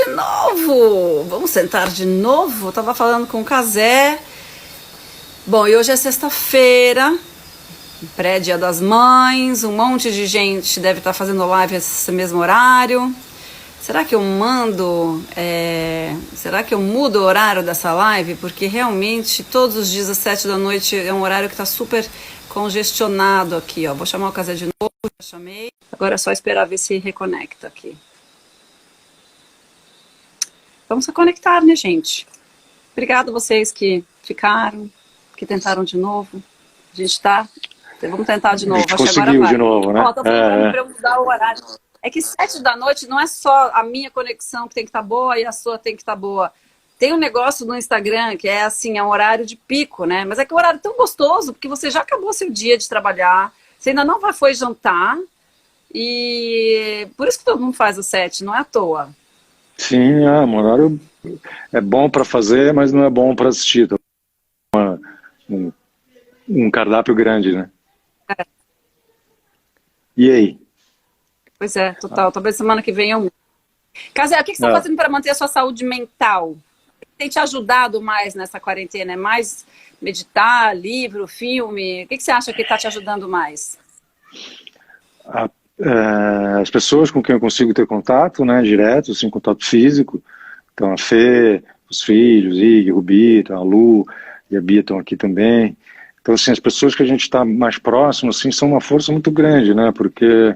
de novo! Vamos sentar de novo? Eu tava falando com o Cazé. Bom, e hoje é sexta-feira, pré-dia das mães, um monte de gente deve estar fazendo live esse mesmo horário. Será que eu será que eu mudo o horário dessa live? Porque realmente todos os dias às 7 da noite é um horário que está super congestionado aqui, ó. Vou chamar o Cazé de novo, já chamei. Agora é só esperar ver se reconecta aqui. Vamos se conectar, né, gente? Obrigado a vocês que ficaram, que tentaram de novo. A gente tá... Vamos tentar de novo, A gente acho que agora conseguiu vai. de novo, né? Ó, tô falando pra eu mudar o horário. É que 7 da noite não é só a minha conexão que tem que estar boa e a sua tem que estar boa. Tem um negócio no Instagram que é assim, é um horário de pico, né? Mas é que é um horário tão gostoso, porque você já acabou seu dia de trabalhar, você ainda não foi jantar, e por isso que todo mundo faz o 7, não é à toa. Sim, o horário é bom para fazer, mas não é bom para assistir. Então, um cardápio grande, né? É. E aí? Pois é, total. Talvez semana que vem eu... Casé, o que você está fazendo para manter a sua saúde mental? O que tem te ajudado mais nessa quarentena? É mais meditar, livro, filme? O que você acha que está te ajudando mais? As pessoas com quem eu consigo ter contato, né, direto, assim, contato físico. Então a Fê, os filhos, Ig, Rubi, então, a Lu e a Bia estão aqui também. Então assim, as pessoas que a gente está mais próximo, assim, são uma força muito grande, né, porque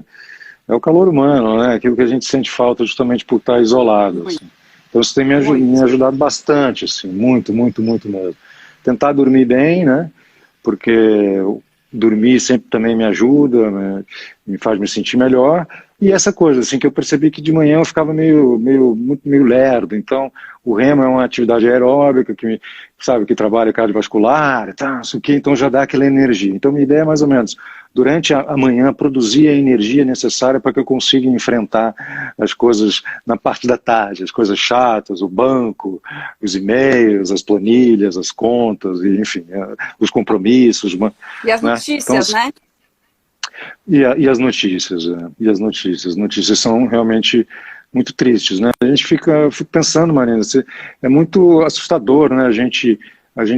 é o calor humano, né, aquilo que a gente sente falta justamente por estar isolado. Assim. Então isso tem me ajudado bastante, assim, muito, muito, muito mesmo. Tentar dormir bem, né, porque dormir sempre também me ajuda, né, me faz me sentir melhor. E essa coisa, assim, que eu percebi que de manhã eu ficava meio lerdo. Então, o remo é uma atividade aeróbica que trabalha cardiovascular e tal, isso aqui, então já dá aquela energia. Então, minha ideia é mais ou menos, durante a manhã, produzir a energia necessária para que eu consiga enfrentar as coisas na parte da tarde, as coisas chatas, o banco, os e-mails, as planilhas, as contas, e, enfim, os compromissos. E as notícias, então, né? E as notícias, As notícias são realmente muito tristes, né? A gente fica pensando, Marina, é muito assustador, né? A gente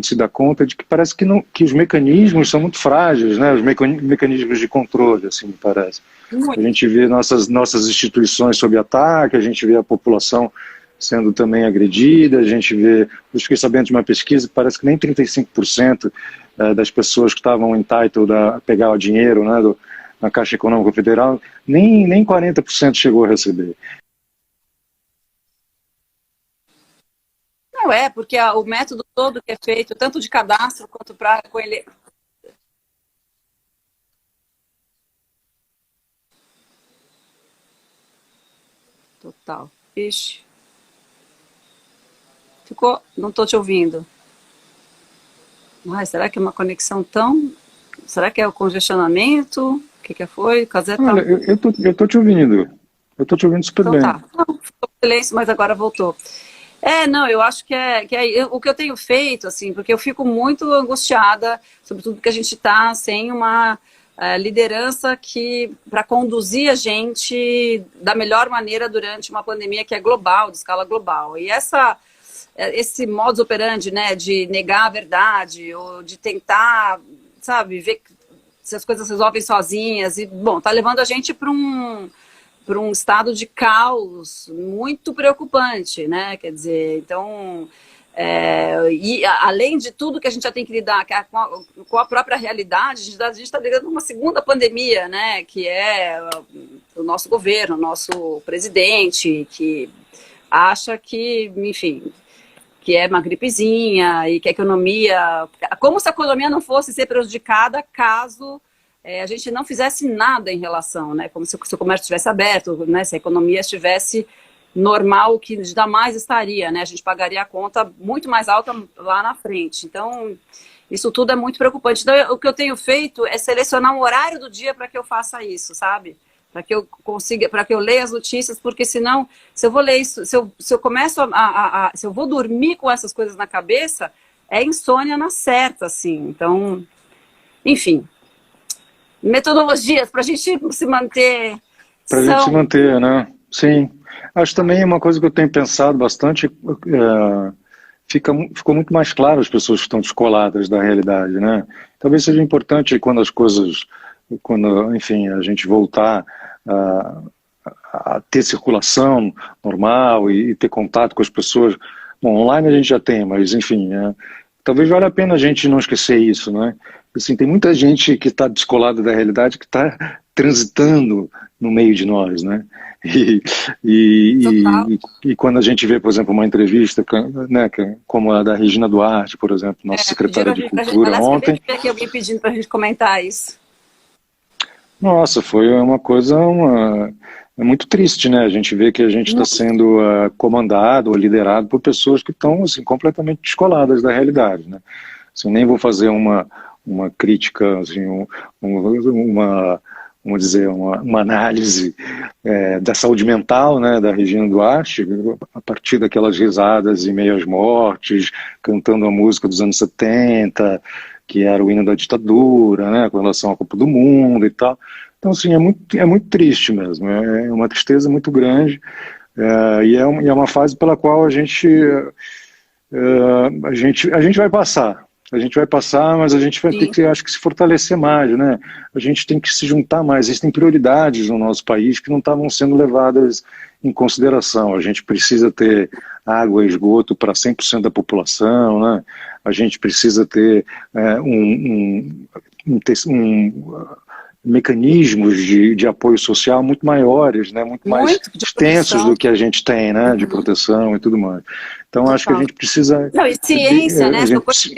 se dá conta de que parece que os mecanismos são muito frágeis, né? Os mecanismos de controle, assim, me parece. Muito. A gente vê nossas instituições sob ataque, a gente vê a população sendo também agredida, a gente vê, eu fiquei sabendo de uma pesquisa que parece que nem 35% das pessoas que estavam entitled a pegar o dinheiro, né, na Caixa Econômica Federal, nem 40% chegou a receber. Não é, porque o método todo que é feito, tanto de cadastro quanto para ele. Total. Ixi. Ficou? Não estou te ouvindo. Ai, será que é uma conexão tão... Será que é o congestionamento? O que foi? Casé tá... Olha, eu tô te ouvindo. Eu tô te ouvindo super então, bem. tá. Não, ficou em silêncio, mas agora voltou. Não, eu acho que o que eu tenho feito, assim, porque eu fico muito angustiada, sobretudo porque a gente está sem uma liderança para conduzir a gente da melhor maneira durante uma pandemia que é global, de escala global. E esse modus operandi, né, de negar a verdade, ou de tentar, sabe, ver se as coisas se resolvem sozinhas, e, bom, tá levando a gente para um estado de caos muito preocupante, né? Quer dizer, então, e além de tudo que a gente já tem que lidar com a própria realidade, a gente está lidando com uma segunda pandemia, né? Que é o nosso governo, o nosso presidente, que acha que, enfim, que é uma gripezinha e que a economia... Como se a economia não fosse ser prejudicada caso... a gente não fizesse nada em relação, né? Como se o comércio estivesse aberto, né? Se a economia estivesse normal, que jamais estaria, né? A gente pagaria a conta muito mais alta lá na frente. Então, isso tudo é muito preocupante. Então, o que eu tenho feito é selecionar um horário do dia para que eu faça isso, sabe? Para que eu consiga, para que eu leia as notícias, porque senão, se eu vou ler isso, se eu começo se eu vou dormir com essas coisas na cabeça, é insônia na certa, assim. Então, enfim, metodologias para a gente se manter Para a gente se manter, né? Sim. Acho também uma coisa que eu tenho pensado bastante, ficou muito mais claro as pessoas que estão descoladas da realidade, né? Talvez seja importante quando as coisas, quando, enfim, a gente voltar a ter circulação normal e ter contato com as pessoas. Bom, online a gente já tem, mas enfim, talvez valha a pena a gente não esquecer isso, né? Assim, tem muita gente que está descolada da realidade que está transitando no meio de nós, né? E quando a gente vê, por exemplo, uma entrevista, né, como a da Regina Duarte, por exemplo, nossa secretária de Cultura ontem. Aqui alguém pedindo para a gente comentar isso. Nossa, foi uma coisa é muito triste, né? A gente vê que a gente está sendo comandado ou liderado por pessoas que estão assim, completamente descoladas da realidade, né? Assim, nem vou fazer uma crítica, assim, vamos dizer, uma análise da saúde mental, né, da Regina Duarte, a partir daquelas risadas em meio às mortes, cantando a música dos anos 70, que era o hino da ditadura, né, com relação à Copa do Mundo e tal. Então, assim, é muito triste mesmo, é uma tristeza muito grande, e é uma fase pela qual a gente vai passar. A gente vai passar, mas a gente vai ter que, acho que, se fortalecer mais, né? A gente tem que se juntar mais. Existem prioridades no nosso país que não estavam sendo levadas em consideração. A gente precisa ter água e esgoto para 100% da população, né? A gente precisa ter mecanismos de apoio social muito maiores, né? Muito mais extensos do que a gente tem, né? De proteção e tudo mais. Então, acho que a gente precisa... Não, e ciência, né? São coisas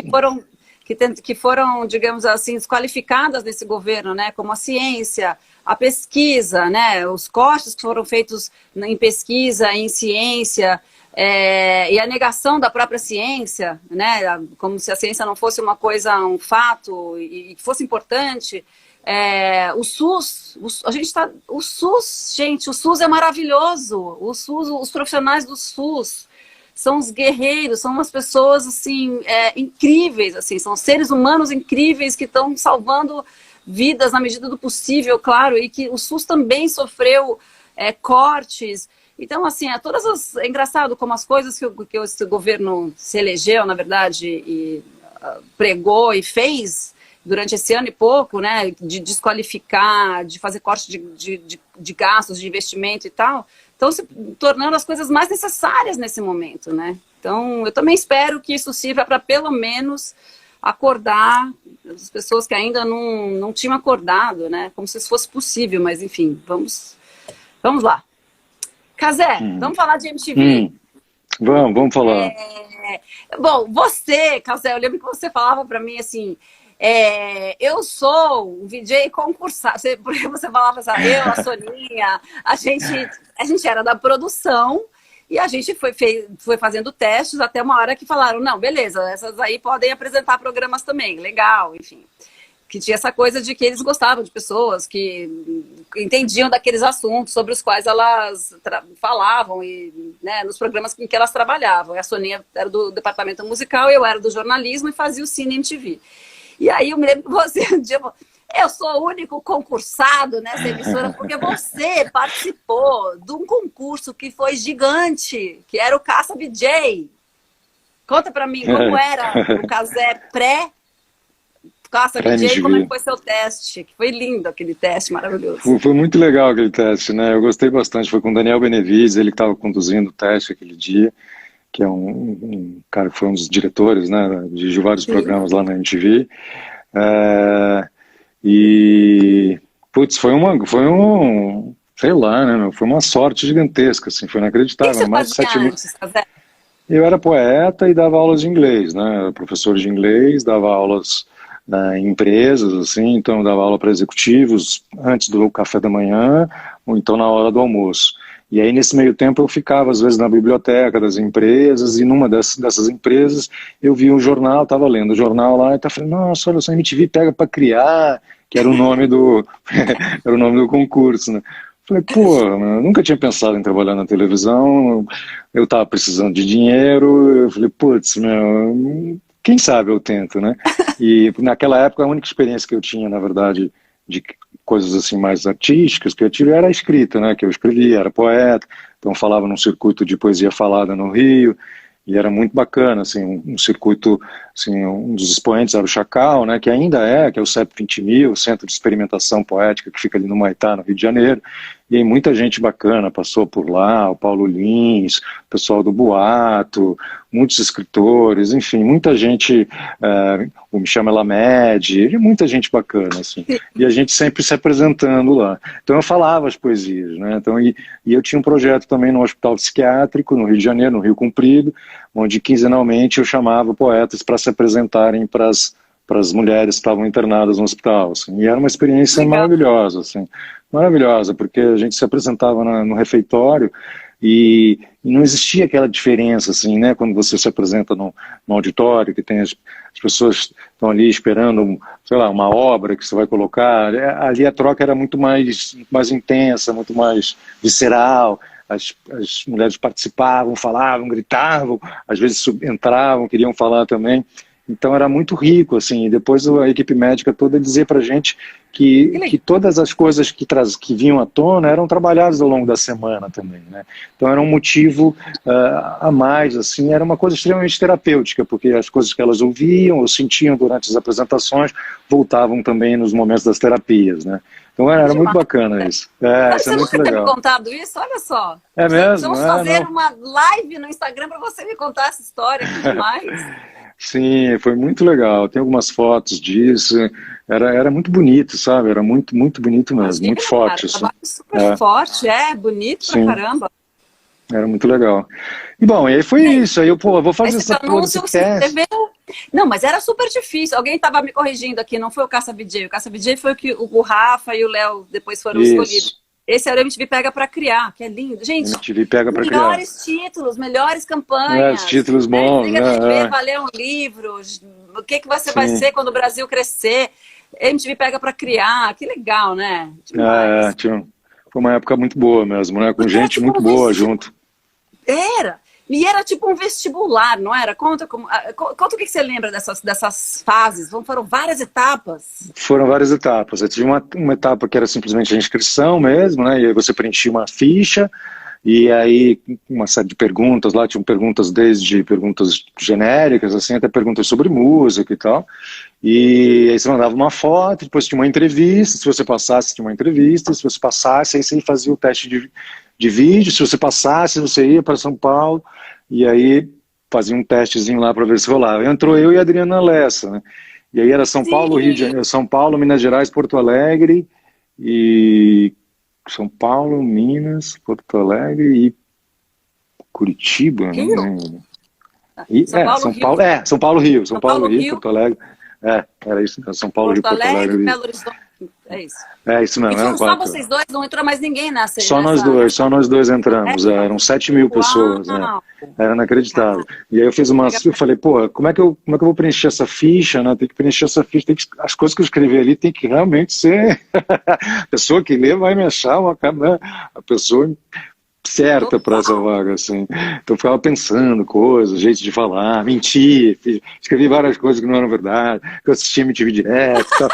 que foram, digamos assim, desqualificadas nesse governo, né? Como a ciência, a pesquisa, né? Os cortes que foram feitos em pesquisa, em ciência, e a negação da própria ciência, né? Como se a ciência não fosse uma coisa, um fato, e fosse importante. O SUS, o SUS é maravilhoso. O SUS, os profissionais do SUS são os guerreiros, são umas pessoas assim, incríveis, assim, são seres humanos incríveis que estão salvando vidas na medida do possível, claro, e que o SUS também sofreu cortes. Então, assim, é engraçado como as coisas que esse governo se elegeu, na verdade, e pregou e fez durante esse ano e pouco, né, de desqualificar, de fazer corte de gastos, de investimento e tal, estão se tornando as coisas mais necessárias nesse momento, né? Então, eu também espero que isso sirva para, pelo menos, acordar as pessoas que ainda não tinham acordado, né? Como se isso fosse possível, mas, enfim, vamos lá. Cazé, vamos falar de MTV? Vamos falar. Bom, você, Cazé, eu lembro que você falava para mim, assim... eu sou um VJ concursado, porque você falava assim, eu, a Soninha, a gente era da produção e a gente foi fazendo testes até uma hora que falaram, não, beleza, essas aí podem apresentar programas também, legal, enfim. Que tinha essa coisa de que eles gostavam de pessoas que entendiam daqueles assuntos sobre os quais elas falavam e, né, nos programas em que elas trabalhavam. A Soninha era do departamento musical, eu era do jornalismo e fazia o Cine MTV. E aí eu me lembro que você um dia falou, eu sou o único concursado nessa emissora, porque você participou de um concurso que foi gigante, que era o Caça VJ. Conta pra mim como era o Cazé pré-Caça VJ, como é que foi seu teste? Que foi lindo aquele teste, maravilhoso. Foi muito legal aquele teste, né? Eu gostei bastante, foi com o Daniel Benevides, ele que estava conduzindo o teste aquele dia, que é um cara que foi um dos diretores, né, de vários programas lá na MTV. E, putz, foi sei lá, né, foi uma sorte gigantesca, assim, foi inacreditável. O que você fazia antes, Cazé? Eu era poeta e dava aulas de inglês, né, era professor de inglês, dava aulas em empresas, assim, então eu dava aula para executivos antes do café da manhã, ou então na hora do almoço. E aí, nesse meio tempo, eu ficava, às vezes, na biblioteca das empresas, e numa dessas empresas, eu vi um jornal, estava lendo o jornal lá, e estava falando, nossa, olha só, a MTV pega para criar, que era o nome do, era o nome do concurso, né? Falei, pô, eu nunca tinha pensado em trabalhar na televisão, eu estava precisando de dinheiro, eu falei, putz, quem sabe eu tento, né? E naquela época, a única experiência que eu tinha, na verdade, de coisas assim mais artísticas que eu tive era a escrita, né, que eu escrevia, era poeta, então falava num circuito de poesia falada no Rio, e era muito bacana, assim, um circuito, assim, um dos expoentes era o Chacal, né, que ainda que é o CEP 20.000, o Centro de Experimentação Poética, que fica ali no Maitá, no Rio de Janeiro, e aí muita gente bacana passou por lá, o Paulo Lins, o pessoal do Boato, muitos escritores, enfim, muita gente, o Michel Melamed, e muita gente bacana, assim, e a gente sempre se apresentando lá. Então eu falava as poesias, né, então, e eu tinha um projeto também no Hospital Psiquiátrico, no Rio de Janeiro, no Rio Comprido, onde quinzenalmente eu chamava poetas para se apresentarem para as mulheres que estavam internadas no hospital, assim, e era uma experiência maravilhosa, assim, maravilhosa, porque a gente se apresentava no refeitório e não existia aquela diferença, assim, né, quando você se apresenta no auditório, que tem as pessoas estão ali esperando, sei lá, uma obra que você vai colocar, ali a troca era muito mais intensa, muito mais visceral. As mulheres participavam, falavam, gritavam, às vezes entravam, queriam falar também. Então era muito rico, assim, e depois a equipe médica toda dizia pra gente que todas as coisas que vinham à tona eram trabalhadas ao longo da semana também, né? Então era um motivo a mais, assim, era uma coisa extremamente terapêutica, porque as coisas que elas ouviam ou sentiam durante as apresentações voltavam também nos momentos das terapias, né? Então era muito bacana isso. Isso é muito legal. Você nunca ter me contado isso? Olha só. É mesmo? Vamos fazer uma live no Instagram para você me contar essa história, que demais. Sim, foi muito legal. Tem algumas fotos disso. Era muito bonito, sabe? Era muito, muito bonito mesmo. Muito forte. Cara, super forte, bonito pra caramba. Era muito legal. E bom, e aí foi isso. Aí eu, vou fazer essa teste. Não, mas era super difícil. Alguém estava me corrigindo aqui, não foi o Caça VJ. O Caça VJ foi o Rafa e o Léo depois foram escolhidos. Esse era o MTV Pega Pra Criar, que é lindo. Gente, MTV Pega Pra Criar. Melhores títulos, melhores campanhas. Títulos bons. Valer um livro. O que você vai ser quando o Brasil crescer? MTV Pega Pra Criar. Que legal, né? Foi uma época muito boa mesmo, né? Com gente muito boa junto. E era tipo um vestibular, não era? Conta o que você lembra dessas fases. Foram várias etapas. Foram várias etapas. Eu tive uma etapa que era simplesmente a inscrição mesmo, né? E aí você preenchia uma ficha, e aí uma série de perguntas lá, tinham perguntas desde perguntas genéricas, assim, até perguntas sobre música e tal. E aí você mandava uma foto, depois tinha uma entrevista, se você passasse, tinha uma entrevista, se você passasse, aí você fazia o teste de vídeo, se você passasse, você ia para São Paulo, e aí fazia um testezinho lá para ver se rolava. Entrou eu e a Adriana Lessa, né? E aí era São Paulo, Rio de Janeiro, São Paulo, Minas Gerais, Porto Alegre, e São Paulo, Minas, Porto Alegre e Curitiba, Rio? Né? São Paulo, Rio, Porto Alegre. Era isso, São Paulo, Rio, Porto Alegre. Belo Horizonte. É isso. Isso mesmo. E só vocês dois, não entrou mais ninguém nessa. Só nós dois entramos. Eram 7.000 pessoas, né? Era inacreditável. E aí eu falei, como é que eu vou preencher essa ficha, né? Tem que preencher essa ficha, as coisas que eu escrevi ali tem que realmente ser a pessoa que lê vai me achar a pessoa certa para essa vaga, assim. Então eu ficava pensando coisas, jeito de falar, mentir, escrevi várias coisas que não eram verdade, que eu assistia MTV direto, tal.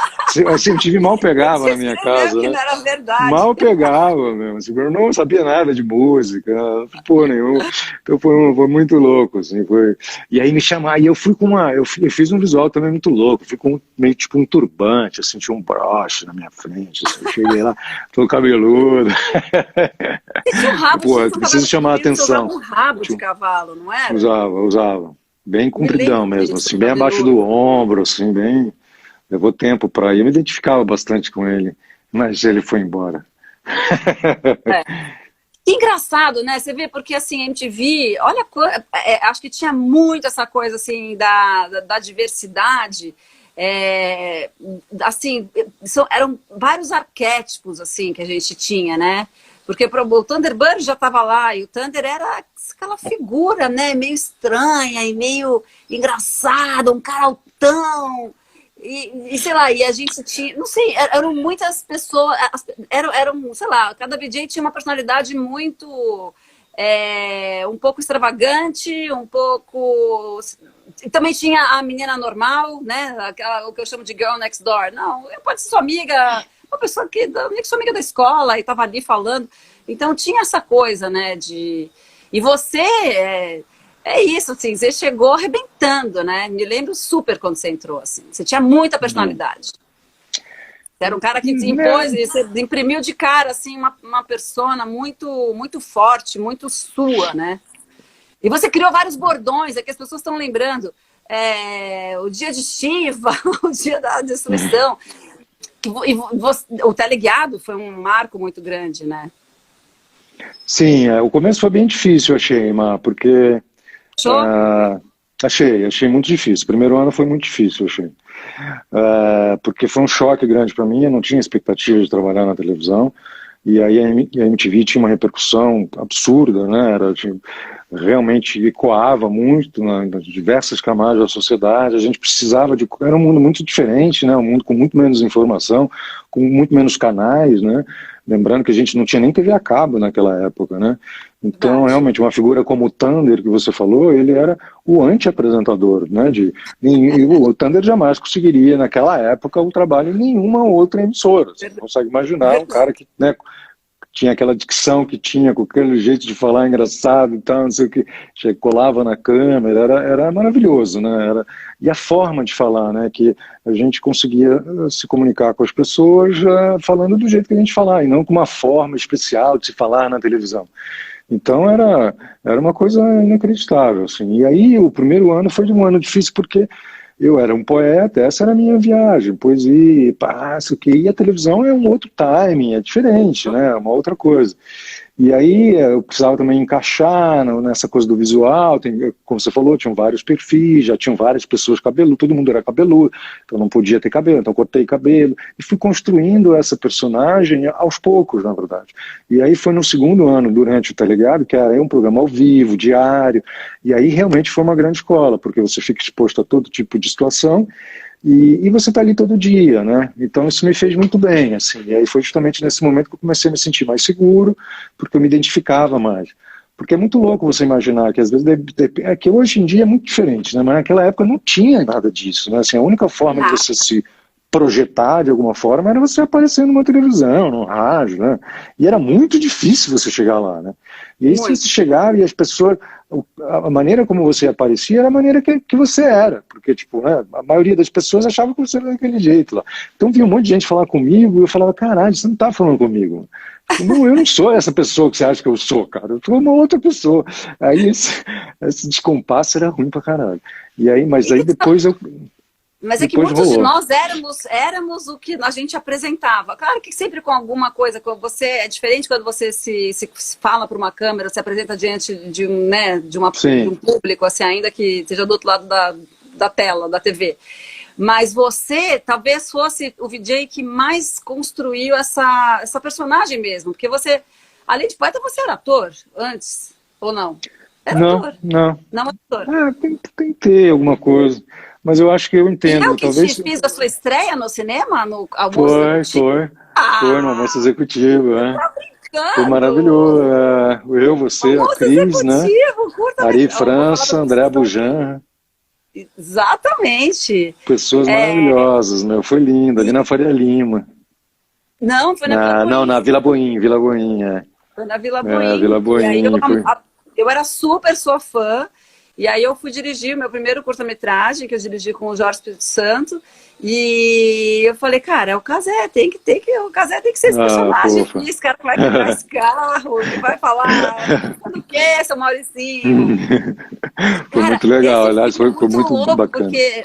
Assim, MTV mal pegava na minha casa, né? Não era verdade. Mal pegava mesmo, assim, eu não sabia nada de música, porra nenhuma. Então foi muito louco, assim, foi. E aí me chamaram, e eu fui eu fiz um visual também muito louco, fui com meio tipo um turbante, assim, tinha um broche na minha frente, assim, eu cheguei lá, todo cabeludo. Você tinha um rabo, preciso chamar a atenção. Um rabo de cavalo, não era? Usava. Bem compridão mesmo, assim, bem abaixo do ombro, assim, bem... Levou tempo para ir. Eu me identificava bastante com ele, mas ele foi embora. Que engraçado, né? Você vê, porque assim, a MTV, olha, acho que tinha muito essa coisa, assim, da diversidade. Assim, eram vários arquétipos, assim, que a gente tinha, né? Porque o Thunderbird já estava lá, e o Thunder era aquela figura, né, meio estranha e meio engraçada, um cara altão, e sei lá, e a gente tinha, não sei, eram muitas pessoas, eram, sei lá, cada VJ tinha uma personalidade muito, um pouco extravagante, um pouco... E também tinha a menina normal, né, o que eu chamo de girl next door. Não, pode ser sua amiga... uma pessoa que nem que sou amiga da escola e estava ali falando. Então tinha essa coisa, né, de... E você, é isso, assim, você chegou arrebentando, né? Me lembro super quando você entrou, assim. Você tinha muita personalidade. Você era um cara que se impôs, e você imprimiu de cara, assim, uma persona muito, muito forte, muito sua, né? E você criou vários bordões, é que as pessoas estão lembrando. O dia de Shiva, o dia da destruição. E o Teleguiado foi um marco muito grande, né? Sim, o começo foi bem difícil, eu achei, Má, porque... Achou? Achei muito difícil. O primeiro ano foi muito difícil, eu achei. Porque foi um choque grande para mim, eu não tinha expectativa de trabalhar na televisão, e aí a MTV tinha uma repercussão absurda, né? Realmente ecoava muito nas diversas camadas da sociedade, a gente precisava de... Era um mundo muito diferente, né? Um mundo com muito menos informação, com muito menos canais, né? Lembrando que a gente não tinha nem TV a cabo naquela época, né? Então, realmente, uma figura como o Thunder, que você falou, ele era o anti-apresentador, né? O Thunder jamais conseguiria, naquela época, o trabalho em nenhuma outra emissora. Você consegue imaginar um cara que, né, tinha aquela dicção que tinha, com aquele jeito de falar engraçado e tal, não sei o que, colava na câmera, era maravilhoso, né? E a forma de falar, né? Que a gente conseguia se comunicar com as pessoas falando do jeito que a gente falar, e não com uma forma especial de se falar na televisão. Então era uma coisa inacreditável, assim. E aí o primeiro ano foi um ano difícil porque eu era um poeta, essa era a minha viagem, poesia, passo, que e a televisão é um outro timing, é diferente, né? É uma outra coisa. E aí eu precisava também encaixar nessa coisa do visual, como você falou, tinham vários perfis, já tinham várias pessoas cabeludas, todo mundo era cabeludo, então não podia ter cabelo, então cortei cabelo, e fui construindo essa personagem aos poucos, na verdade. E aí foi no segundo ano, durante o Teleguiado, que era um programa ao vivo, diário, e aí realmente foi uma grande escola, porque você fica exposto a todo tipo de situação, e você está ali todo dia, né? Então isso me fez muito bem, assim. E aí foi justamente nesse momento que eu comecei a me sentir mais seguro, porque eu me identificava mais. Porque é muito louco você imaginar que às vezes que hoje em dia é muito diferente, né? Mas naquela época não tinha nada disso, né? Assim, a única forma de você se projetar de alguma forma era você aparecer numa televisão, no rádio, né? E era muito difícil você chegar lá, né? E aí você chegava e as pessoas, a maneira como você aparecia era a maneira que você era, porque tipo, né, a maioria das pessoas achava que você era daquele jeito lá. Então vinha um monte de gente falar comigo e eu falava, caralho, você não tá falando comigo. Não, eu não sou essa pessoa que você acha que eu sou, cara. Eu sou uma outra pessoa. Aí esse descompasso era ruim pra caralho. E aí, mas aí depois eu... Mas é que muitos de nós éramos o que a gente apresentava. Claro que sempre com alguma coisa, quando você é diferente quando você se fala para uma câmera, se apresenta diante de um público, assim, ainda que seja do outro lado da tela, da TV. Mas você talvez fosse o VJ que mais construiu essa personagem mesmo. Porque você, além de poeta, você era ator antes, ou não? Era ator. Não. Não ator. Tem que ter alguma coisa. Mas eu acho que eu entendo. Eu que talvez... fiz a sua estreia no cinema, no almoço executivo? Foi no almoço executivo, Tá brincando? Foi maravilhoso. Eu, você, a Cris, né? Ari França, André Bujan. Exatamente. Pessoas maravilhosas, meu. Foi lindo, ali na Faria Lima. Não, foi na Vila Boim. Não, na Vila Boim, Foi na Vila Boim. Vila Boim. E aí eu era super sua fã. E aí eu fui dirigir o meu primeiro curta-metragem, que eu dirigi com o Jorge Espírito Santo, e eu falei, cara, o Cazé tem que ser esse personagem aqui, esse cara que vai pegar esse carro, que vai falar do que, seu Mauricinho? Foi muito legal, aliás, foi muito louco, bacana. Porque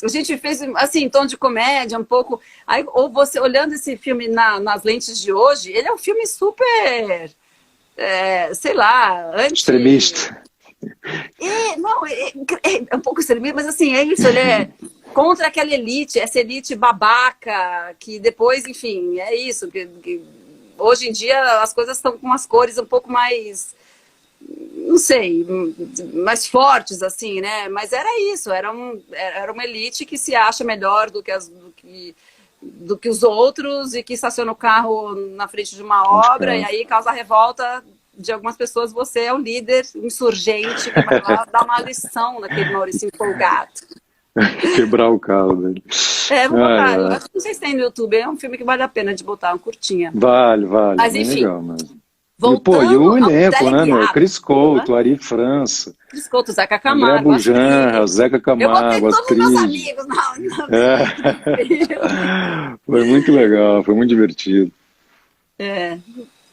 a gente fez, assim, em tom de comédia, um pouco, aí, ou você, olhando esse filme nas lentes de hoje, ele é um filme super, sei lá, extremista. É um pouco extremista, mas assim, é isso, ele é contra aquela elite, essa elite babaca, que depois, enfim, é isso, que hoje em dia as coisas estão com umas cores um pouco mais, não sei, mais fortes, assim, né? Mas era isso, era uma elite que se acha melhor do que os outros e que estaciona o carro na frente de uma obra e aí causa revolta de algumas pessoas. Você é o líder insurgente que vai lá dar uma lição naquele Maurício empolgado. Quebrar o carro dele. Vou Ai, botar. Eu ai. acho que não sei se tem no YouTube. É um filme que vale a pena de botar, uma curtinha. Vale, vale, Mas bem enfim, legal mesmo. E, pô, e voltando o ao elenco, né, meu? teleguiado. Cris Hã? Couto, Ari França, Cris Couto, Zeca André Camargo, Bujanra, Astrid. Zeca Eu botei Camargo, todos os meus Astrid. amigos É. nesse filme. Foi muito legal, foi muito divertido. É,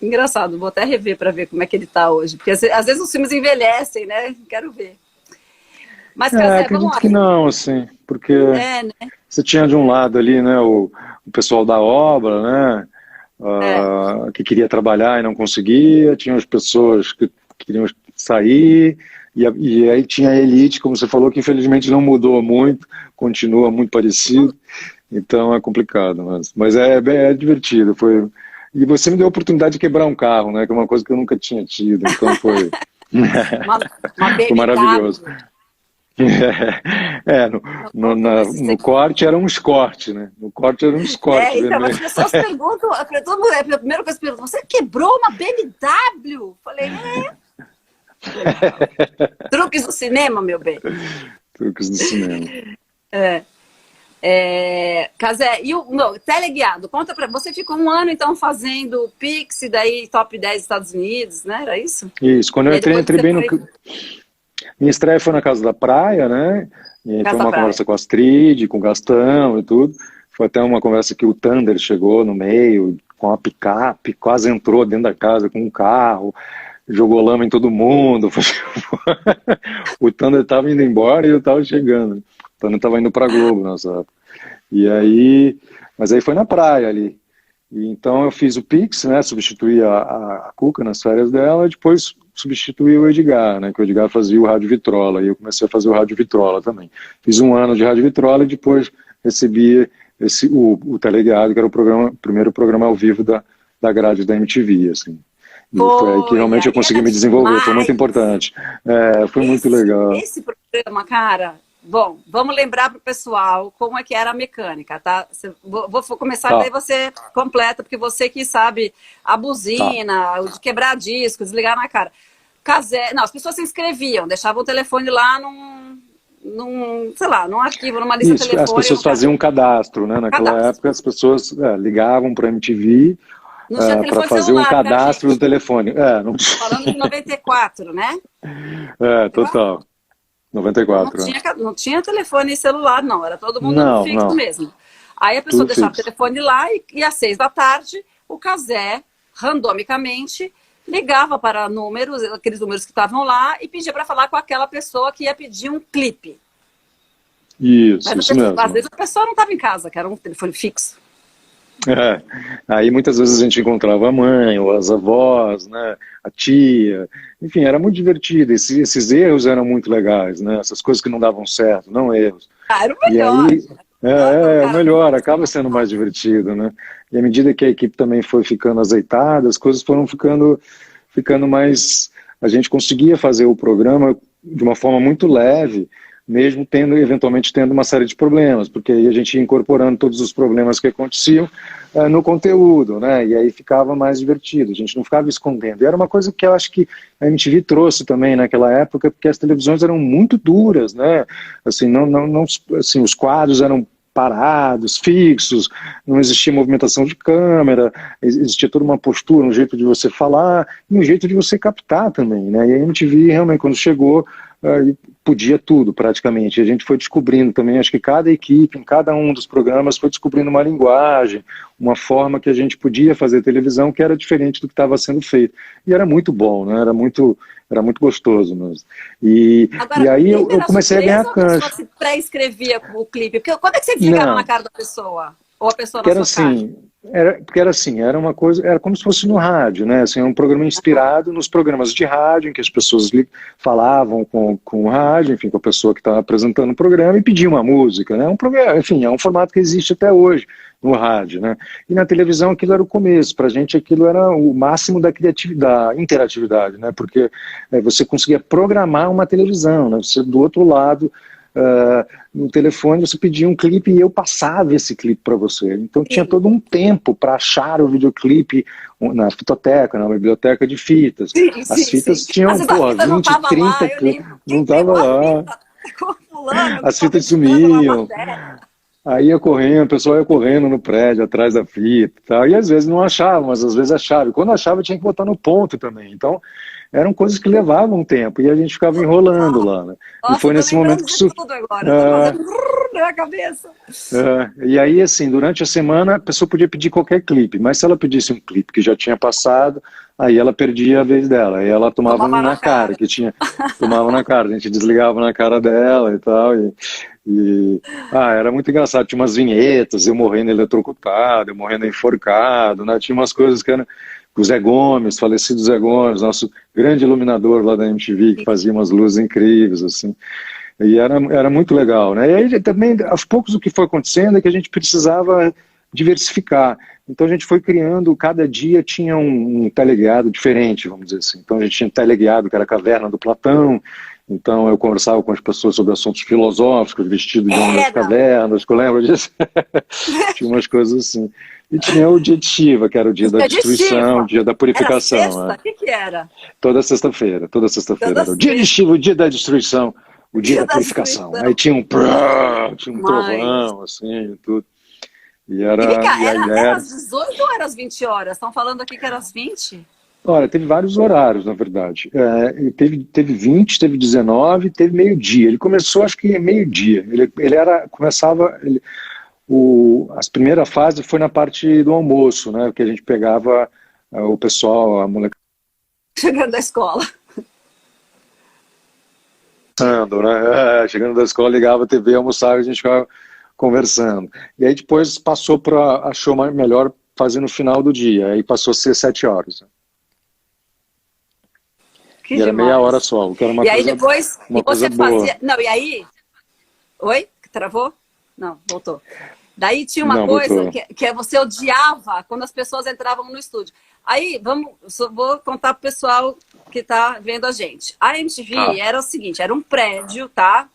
engraçado, vou até rever para ver como é que ele tá hoje. Porque às vezes os filmes envelhecem, né? Quero ver. Mas, É, Cazé, vamos acredito lá. que não, assim, porque Né? você tinha de um lado ali, né, o pessoal da obra, né, É. que queria trabalhar e não conseguia, tinha as pessoas que queriam sair, e aí tinha a elite, como você falou, que infelizmente não mudou muito, continua muito parecido, então é complicado, mas é divertido, foi... E você me deu a oportunidade de quebrar um carro, né, que é uma coisa que eu nunca tinha tido, então foi, Uma, uma foi maravilhoso. BMW. É, Como esse no corte era um Escort, né? No corte era um Escort Então, as vermelho. pessoas perguntam, todo mundo, a primeira coisa que perguntam, você quebrou uma BMW? Falei, truques do cinema, meu bem. Truques do cinema. Cazé, e o teleguiado, conta pra você, ficou um ano então fazendo Pix, e daí Top 10 Estados Unidos, né? Era isso? Isso, quando eu entrei bem no... Foi... Minha estreia foi na Casa da Praia, né? E aí foi uma conversa com a Astrid, com o Gastão e tudo. Foi até uma conversa que o Thunder chegou no meio, com a picape, quase entrou dentro da casa com um carro, jogou lama em todo mundo. O Thunder estava indo embora e eu estava chegando. O Thunder estava indo para a Globo nessa época. E aí, mas aí foi na praia ali. E então eu fiz o Pix, né? Substituí a Cuca nas férias dela, e depois substituí o Edgar, né? Que o Edgar fazia o Rádio Vitrola, e eu comecei a fazer o Rádio Vitrola também. Fiz um ano de Rádio Vitrola e depois recebi o Teleguiado, que era o primeiro programa ao vivo da grade da MTV, assim. E foi aí que realmente eu consegui me desenvolver, foi muito importante. Foi muito legal. Esse programa, cara, bom, vamos lembrar para o pessoal como é que era a mecânica, tá? Vou começar, daí você completa, porque você que sabe a buzina, o de quebrar disco, desligar na cara. Não, as pessoas se inscreviam, deixavam o telefone lá sei lá, num arquivo, numa lista telefônica. As pessoas faziam um cadastro, né? Naquela época as pessoas ligavam para a MTV para fazer um cadastro do telefone. Falando de 94, né? Total. 94. Não tinha telefone e celular, não. Era todo mundo no fixo mesmo. Aí a pessoa deixava o telefone lá e às 6 da tarde, o Cazé, randomicamente, ligava para aqueles números que estavam lá, e pedia para falar com aquela pessoa que ia pedir um clipe. Isso mesmo. Às vezes a pessoa não estava em casa, que era um telefone fixo. Aí muitas vezes a gente encontrava a mãe, ou as avós, né, a tia, enfim, era muito divertido. Esses erros eram muito legais, né, essas coisas que não davam certo, não erros. Era o melhor. E aí, o melhor, acaba sendo mais divertido, né? E à medida que a equipe também foi ficando azeitada, as coisas foram ficando mais... A gente conseguia fazer o programa de uma forma muito leve, mesmo eventualmente tendo uma série de problemas, porque aí a gente ia incorporando todos os problemas que aconteciam no conteúdo, né? E aí ficava mais divertido, a gente não ficava escondendo. E era uma coisa que eu acho que a MTV trouxe também naquela época, porque as televisões eram muito duras, né? Assim, assim, os quadros eram parados, fixos, não existia movimentação de câmera, existia toda uma postura, um jeito de você falar e um jeito de você captar também, né? E a MTV realmente, quando chegou, podia tudo praticamente. A gente foi descobrindo também, acho que cada equipe, em cada um dos programas, foi descobrindo uma linguagem, uma forma que a gente podia fazer televisão que era diferente do que estava sendo feito. E era muito bom, né? Era muito gostoso mesmo. E aí eu comecei a ganhar cancha. Você pré-escrevia o clipe? Porque quando é que você desligava na cara da pessoa? Ou a pessoa na sua cara? Porque era assim, era uma coisa, era como se fosse no rádio, né? Assim, um programa inspirado nos programas de rádio, em que as pessoas falavam com o rádio, enfim, com a pessoa que estava apresentando o programa e pediam uma música, né? Um programa, enfim, é um formato que existe até hoje no rádio, né? E na televisão aquilo era o começo, pra gente aquilo era o máximo da criatividade, interatividade, né? Porque você conseguia programar uma televisão, né? Você do outro lado, no telefone você pedia um clipe e eu passava esse clipe para você. Então tinha todo um tempo para achar o videoclipe na fitoteca, na biblioteca de fitas. As fitas tinham, 20, 30 clipes. Não estava lá. com fulano. As fitas sumiam. Aí ia correndo, o pessoal ia correndo no prédio, atrás da fita e tal. E às vezes não achava, mas às vezes achava. E quando achava, tinha que botar no ponto também. Então, eram coisas que levavam tempo. E a gente ficava enrolando lá, né? Nossa, e foi nesse momento que isso. Tudo agora. Eu tô fazendo na minha cabeça. E aí, assim, durante a semana, a pessoa podia pedir qualquer clipe. Mas se ela pedisse um clipe que já tinha passado, aí ela perdia a vez dela. Aí ela tomava na cara, que tinha. Tomava na cara. A gente desligava na cara dela e tal. Era muito engraçado, tinha umas vinhetas, eu morrendo eletrocutado, eu morrendo enforcado, né? Tinha umas coisas que eram o Zé Gomes, falecido Zé Gomes, nosso grande iluminador lá da MTV, que fazia umas luzes incríveis, assim, e era muito legal, né? E aí também, aos poucos, o que foi acontecendo é que a gente precisava diversificar, então a gente foi criando, cada dia tinha um teleguiado diferente, vamos dizer assim, então a gente tinha um teleguiado que era a Caverna do Platão. Então eu conversava com as pessoas sobre assuntos filosóficos, vestido de homem das cavernas, que eu lembro disso. Tinha umas coisas assim. E tinha o dia de Shiva, que era o dia da destruição, o dia da purificação. Era sexta? O que era? Toda sexta-feira era o dia de Shiva, o dia da destruição, o dia da purificação. Aí tinha um trovão, assim, e tudo. Era às 18 ou era às 20 horas? Estão falando aqui que era às 20? Olha, teve vários horários, na verdade. Teve 20, teve 19, teve meio-dia. Ele começou, acho que meio-dia. A primeira fase foi na parte do almoço, né? Que a gente pegava o pessoal, a molecada. Chegando da escola. Chegando da escola, ligava a TV, almoçava e a gente ficava conversando. E aí depois passou para, achou melhor fazer no final do dia. Aí passou a ser 7 horas. E era meia hora só, que era uma coisa. E aí depois você boa. fazia. Não, e aí. Oi? Travou? Não, voltou. Daí tinha uma coisa que você odiava quando as pessoas entravam no estúdio. Aí, vou contar pro pessoal que tá vendo a gente. A MTV era o seguinte, era um prédio, tá?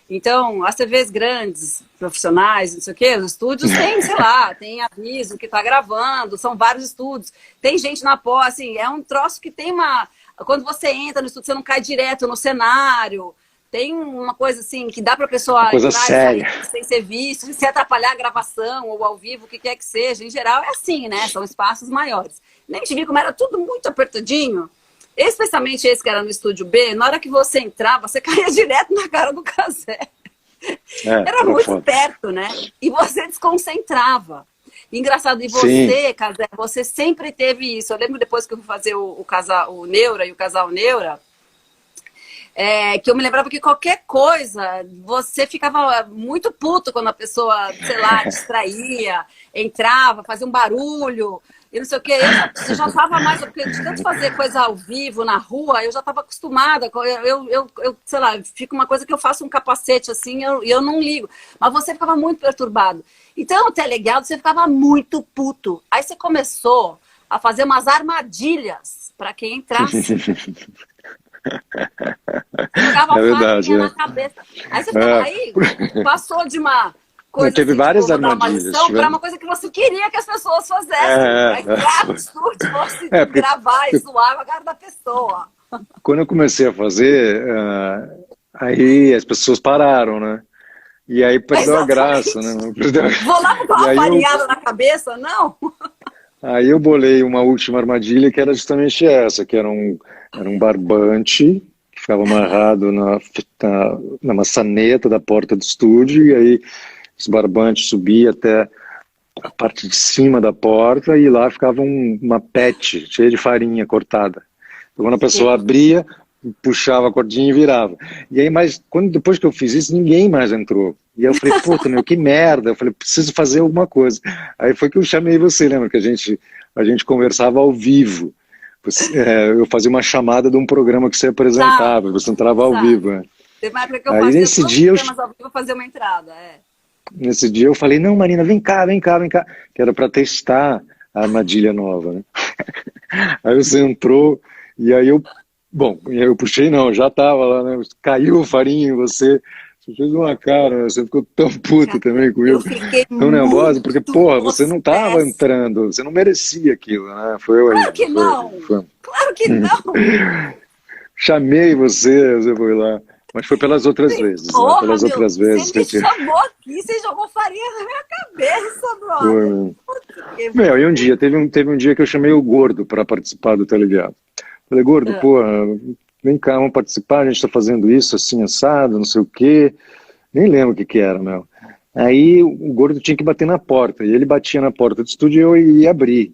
Então, as TVs grandes, profissionais, não sei o quê, os estúdios tem, sei lá, tem aviso que tá gravando, são vários estúdios. Tem gente na porta, assim, é um troço que tem uma... Quando você entra no estúdio, você não cai direto no cenário. Tem uma coisa assim, que dá pra pessoa coisa séria, sem ser visto, sem atrapalhar a gravação ou ao vivo, o que quer que seja. Em geral é assim, né? São espaços maiores. Nem te vi como era tudo muito apertadinho. Especialmente esse que era no estúdio B, na hora que você entrava, você caía direto na cara do Cazé. Era muito perto, né? E você desconcentrava. Engraçado, e você, Cazé, você sempre teve isso. Eu lembro depois que eu fui fazer o Neura e o Casal Neura, que eu me lembrava que qualquer coisa, você ficava muito puto quando a pessoa, sei lá, distraía, entrava, fazia um barulho, e não sei o quê. Eu já estava mais, porque de tanto fazer coisa ao vivo, na rua, eu já estava acostumada. Eu, sei lá, fica uma coisa que eu faço um capacete assim, e eu não ligo. Mas você ficava muito perturbado. Então, o teleguiado, você ficava muito puto. Aí você começou a fazer umas armadilhas para quem entrasse. Ficava verdade, na cabeça. Aí você ficava, aí passou de uma coisa teve assim, várias tipo, armadilhas para uma coisa que você queria que as pessoas fizessem. Aí entrar no estúdio, você gravar e zoar a cara da pessoa. Quando eu comecei a fazer, aí as pessoas pararam, né? E aí perdeu a graça, né? Vou lá com uma farinhada na cabeça, não? Aí eu bolei uma última armadilha que era justamente essa, que era um barbante que ficava amarrado na maçaneta da porta do estúdio, e aí esse barbante subia até a parte de cima da porta e lá ficava uma pet cheia de farinha cortada. Então, quando a pessoa abria, puxava a cordinha e virava. E aí, mas depois que eu fiz isso, ninguém mais entrou. E aí eu falei, puta, meu, que merda. Eu falei, preciso fazer alguma coisa. Aí foi que eu chamei você, lembra? Que a gente conversava ao vivo. Eu fazia uma chamada de um programa que você apresentava, você entrava ao vivo. Teve uma época que eu fazia nesse dia programas ao vivo, fazer uma entrada. Nesse dia eu falei, não, Marina, vem cá. Que era para testar a armadilha nova, né? Aí você entrou, e aí eu puxei, não, já tava lá, né? Caiu a farinha em você fez uma cara, você ficou tão puta também comigo, tão nervosa, porque, porra, você não tava entrando, você não merecia aquilo, né? Foi eu aí. Claro que não! Claro que não! Chamei você foi lá. Mas foi pelas outras vezes, né? Porra, Pelas meu, outras vezes você que me eu tinha. chamou aqui, você jogou farinha na minha cabeça, Foi, brother. meu. Puta que Meu, e um dia, teve um dia que eu chamei o Gordo para participar do Teleguiado. Falei, Gordo, Ah, pô, vem cá, vamos participar, a gente tá fazendo isso assim, assado, não sei o quê. Nem lembro o que que era, meu. Aí o Gordo tinha que bater na porta, e ele batia na porta do estúdio e eu ia abrir.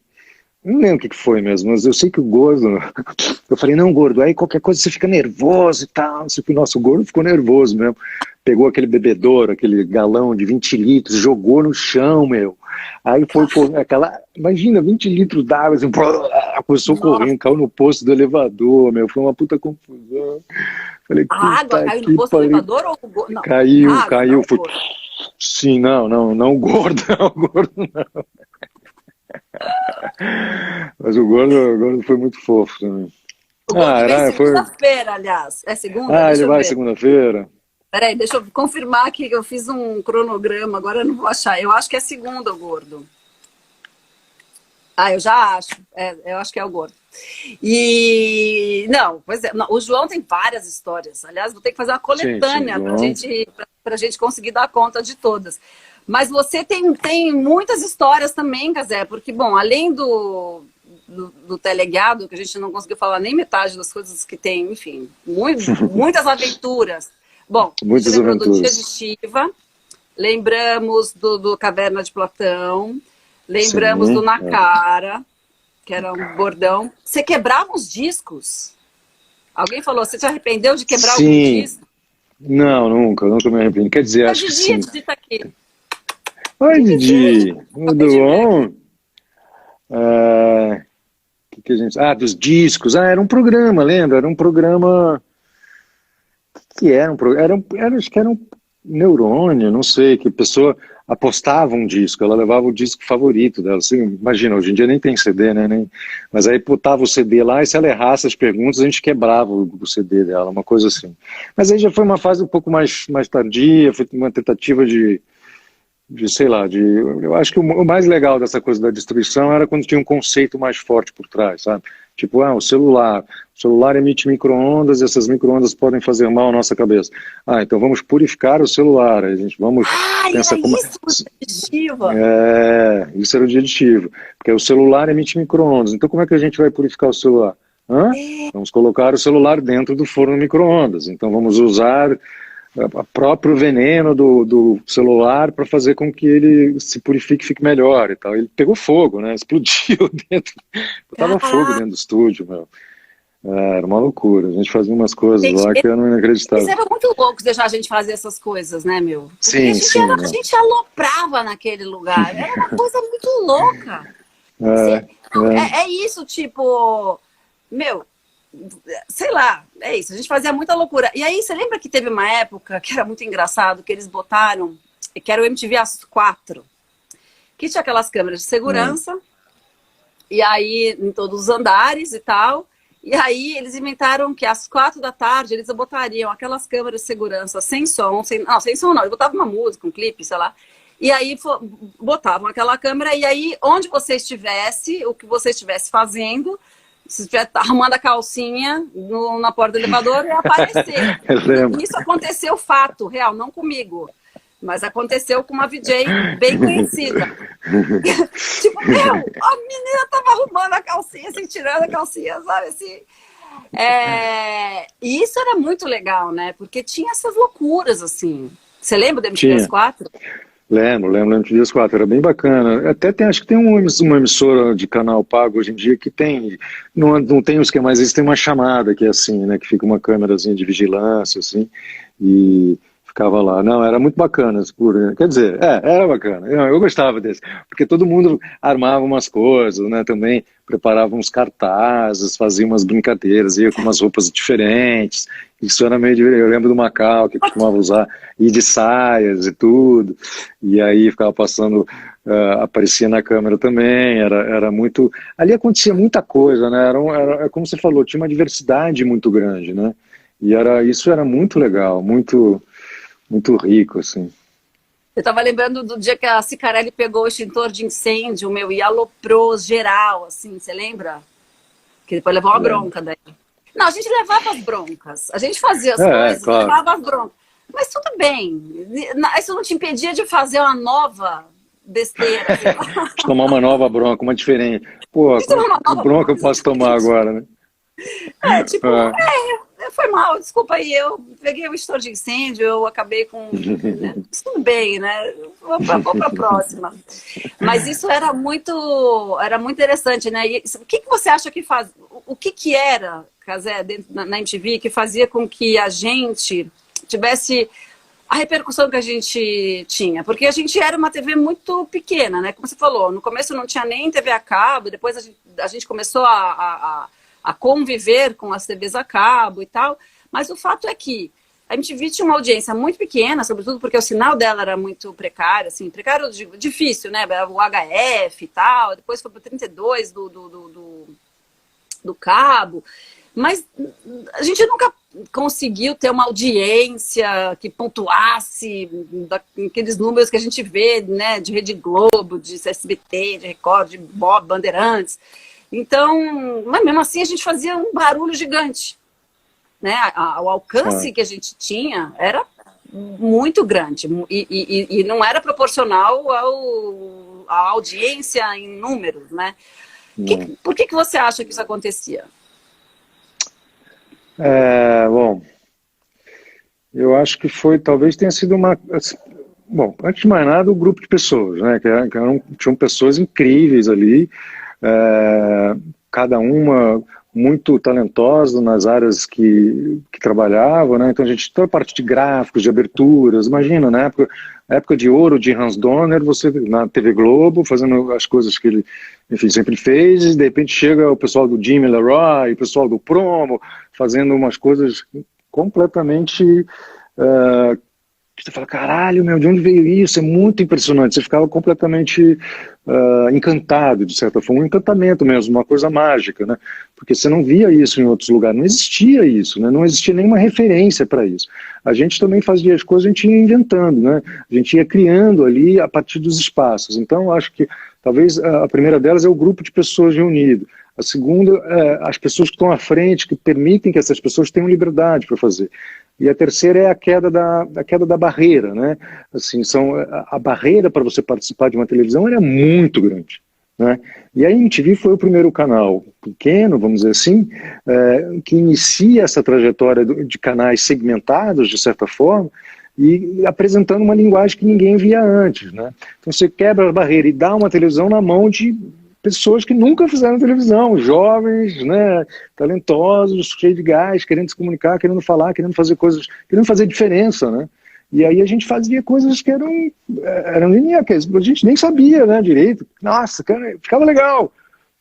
Não lembro o que que foi mesmo, mas eu sei que o Gordo. Eu falei, não, Gordo, aí qualquer coisa você fica nervoso e tal. Não sei o que. Nossa, o Gordo ficou nervoso mesmo. Pegou aquele bebedouro, aquele galão de 20 litros, jogou no chão, meu. Aí foi aquela. Imagina, 20 litros d'água, assim, começou nossa, correndo, caiu no posto do elevador, meu. Foi uma puta confusão. Falei, a água puta caiu no que poço do pariu. elevador ou não? A Caiu, água, não caiu. o Foi. gordo. Sim, não, o Gordo, não, o Gordo não. Mas o Gordo foi muito fofo também. O Ah, gordo vem foi. segunda-feira, aliás. É segunda? Ah, Deixa ele eu vai ver. segunda-feira? Peraí, deixa eu confirmar aqui que eu fiz um cronograma, agora eu não vou achar. Eu acho que é segunda, o gordo. Ah, eu já acho. Eu acho que é o gordo. E não, pois é, não, o João tem várias histórias. Aliás, vou ter que fazer uma Sim, coletânea João. para gente conseguir dar conta de todas. Mas você tem muitas histórias também, Cazé, porque, bom, além do teleguiado, que a gente não conseguiu falar nem metade das coisas que tem, enfim, muitas aventuras. Bom, a gente Muitas lembrou do Dia de aventuras. Shiva, lembramos do Caverna de Platão, lembramos do Sim, Na é. Cara, que era um bordão. Você quebrava os discos? Alguém falou, você se arrependeu de quebrar algum Sim. disco? Não, nunca me arrependo. Quer dizer, A acho que Didi, a sim. Didi tá aqui. Oi, Didizinho, Didi. acabei Tudo de ver bom? aqui. Que a gente... Ah, dos discos. Ah, era um programa, lembra? Era um programa. Que era um programa? Acho que era um neurônio, não sei, que a pessoa apostava um disco, ela levava o disco favorito dela. Assim, imagina, hoje em dia nem tem CD, né? Mas aí botava o CD lá e se ela errasse as perguntas, a gente quebrava o CD dela, uma coisa assim. Mas aí já foi uma fase um pouco mais tardia, foi uma tentativa sei lá, eu acho que o mais legal dessa coisa da destruição era quando tinha um conceito mais forte por trás, sabe? Tipo, o celular emite micro-ondas e essas micro-ondas podem fazer mal à nossa cabeça. Ah, então vamos purificar o celular, a gente vamos Ah, pensar era como... isso, Shiva. Isso era o dia de Shiva, porque o celular emite micro-ondas, então como é que a gente vai purificar o celular? Hã? Vamos colocar o celular dentro do forno micro-ondas, então vamos usar o próprio veneno do celular para fazer com que ele se purifique e fique melhor e tal. Ele pegou fogo, né? Explodiu dentro. Botava fogo Caraca, dentro do estúdio, meu. Era uma loucura. A gente fazia umas coisas gente, lá que eram eles inacreditáveis. eram muito loucos deixar a gente fazer essas coisas, né, meu? Porque Sim, sim, a meu. gente aloprava naquele lugar. Era uma coisa muito louca. É, Não, é, é isso, tipo, meu, sei lá, é isso. A gente fazia muita loucura. E aí, você lembra que teve uma época que era muito engraçado, que eles botaram, que era o MTV às 4, que tinha aquelas câmeras de é. segurança, e aí em todos os andares e tal. E aí eles inventaram que às 4 da tarde eles botariam aquelas câmeras de segurança sem som, sem som não, eles botavam uma música, um clipe, sei lá. E aí botavam aquela câmera, e aí onde você estivesse, o que você estivesse fazendo, se estiver arrumando a calcinha na porta do elevador, ia aparecer. Eu lembro. Isso aconteceu fato, real, não comigo. Mas aconteceu com uma VJ bem conhecida. Tipo, meu, a menina tava arrumando a calcinha, assim, tirando a calcinha, sabe, assim. E isso era muito legal, né? Porque tinha essas loucuras, assim. Você lembra do MTV às Tinha. 4? Lembro, MTV 4, era bem bacana. Até acho que tem uma emissora de canal pago hoje em dia que tem, não tem os que mais, eles têm uma chamada que é assim, né, que fica uma câmerazinha de vigilância, assim, e ficava lá. Não, era muito bacana, quer dizer, era bacana, eu gostava desse, porque todo mundo armava umas coisas, né, também preparava uns cartazes, fazia umas brincadeiras, ia com umas roupas diferentes, isso era meio divertido. Eu lembro do Macau, que costumava usar, ir de saias e tudo, e aí ficava passando, aparecia na câmera também, era muito... Ali acontecia muita coisa, né, como você falou, tinha uma diversidade muito grande, né, e isso era muito legal, muito rico, assim. Eu tava lembrando do dia que a Cicarelli pegou o extintor de incêndio, meu, e aloprou geral, assim, você lembra? Que depois levou uma Lembro. bronca daí. Não, a gente levava as broncas. A gente fazia as coisas, claro. levava as broncas. Mas tudo bem. Isso não te impedia de fazer uma nova besteira. De tomar uma nova bronca, uma diferente. Pô, que bronca eu posso tomar agora, né? Tipo, foi mal, desculpa aí, eu peguei o extintor de incêndio, eu acabei com... Né? Tudo bem, né? Vamos para a próxima. Mas isso era muito interessante, né? E o que você acha que faz... O que era, Cazé, na MTV, que fazia com que a gente tivesse a repercussão que a gente tinha? Porque a gente era uma TV muito pequena, né? Como você falou, no começo não tinha nem TV a cabo, depois a gente começou a conviver com as TVs a cabo e tal, mas o fato é que a MTV tinha uma audiência muito pequena, sobretudo porque o sinal dela era muito precário, assim, precário, difícil, né, o HF e tal, depois foi para o 32 do cabo, mas a gente nunca conseguiu ter uma audiência que pontuasse aqueles números que a gente vê, né, de Rede Globo, de SBT, de Record, de Bob, Bandeirantes. Então, mas mesmo assim a gente fazia um barulho gigante, né? O alcance que a gente tinha era muito grande e não era proporcional à audiência em números, né? Por que você acha que isso acontecia? Bom, eu acho que talvez tenha sido bom, antes de mais nada, o grupo de pessoas, né? Tinham pessoas incríveis ali, cada uma muito talentosa nas áreas que trabalhava, né? Então a gente toda a parte de gráficos, de aberturas, imagina, na época de ouro de Hans Donner, você na TV Globo fazendo as coisas que ele, enfim, sempre fez, e de repente chega o pessoal do Jimmy Leroy, o pessoal do Promo, fazendo umas coisas completamente você fala, caralho, meu, de onde veio isso? É muito impressionante. Você ficava completamente encantado, de certa forma, um encantamento mesmo, uma coisa mágica, né? Porque você não via isso em outros lugares, não existia isso, né? Não existia nenhuma referência para isso. A gente também fazia as coisas, a gente ia inventando, né? A gente ia criando ali a partir dos espaços. Então, acho que talvez a primeira delas é o grupo de pessoas reunido. A segunda, as pessoas que estão à frente, que permitem que essas pessoas tenham liberdade para fazer. E a terceira é a queda da barreira, né? Assim, a barreira para você participar de uma televisão era muito grande, né? E a MTV foi o primeiro canal pequeno, vamos dizer assim, que inicia essa trajetória de canais segmentados, de certa forma, e apresentando uma linguagem que ninguém via antes, né? Então você quebra a barreira e dá uma televisão na mão de pessoas que nunca fizeram televisão, jovens, né, talentosos, cheios de gás, querendo se comunicar, querendo falar, querendo fazer coisas, querendo fazer diferença, né? E aí a gente fazia coisas que eram lineares, a gente nem sabia, né, direito. Nossa, cara, ficava legal,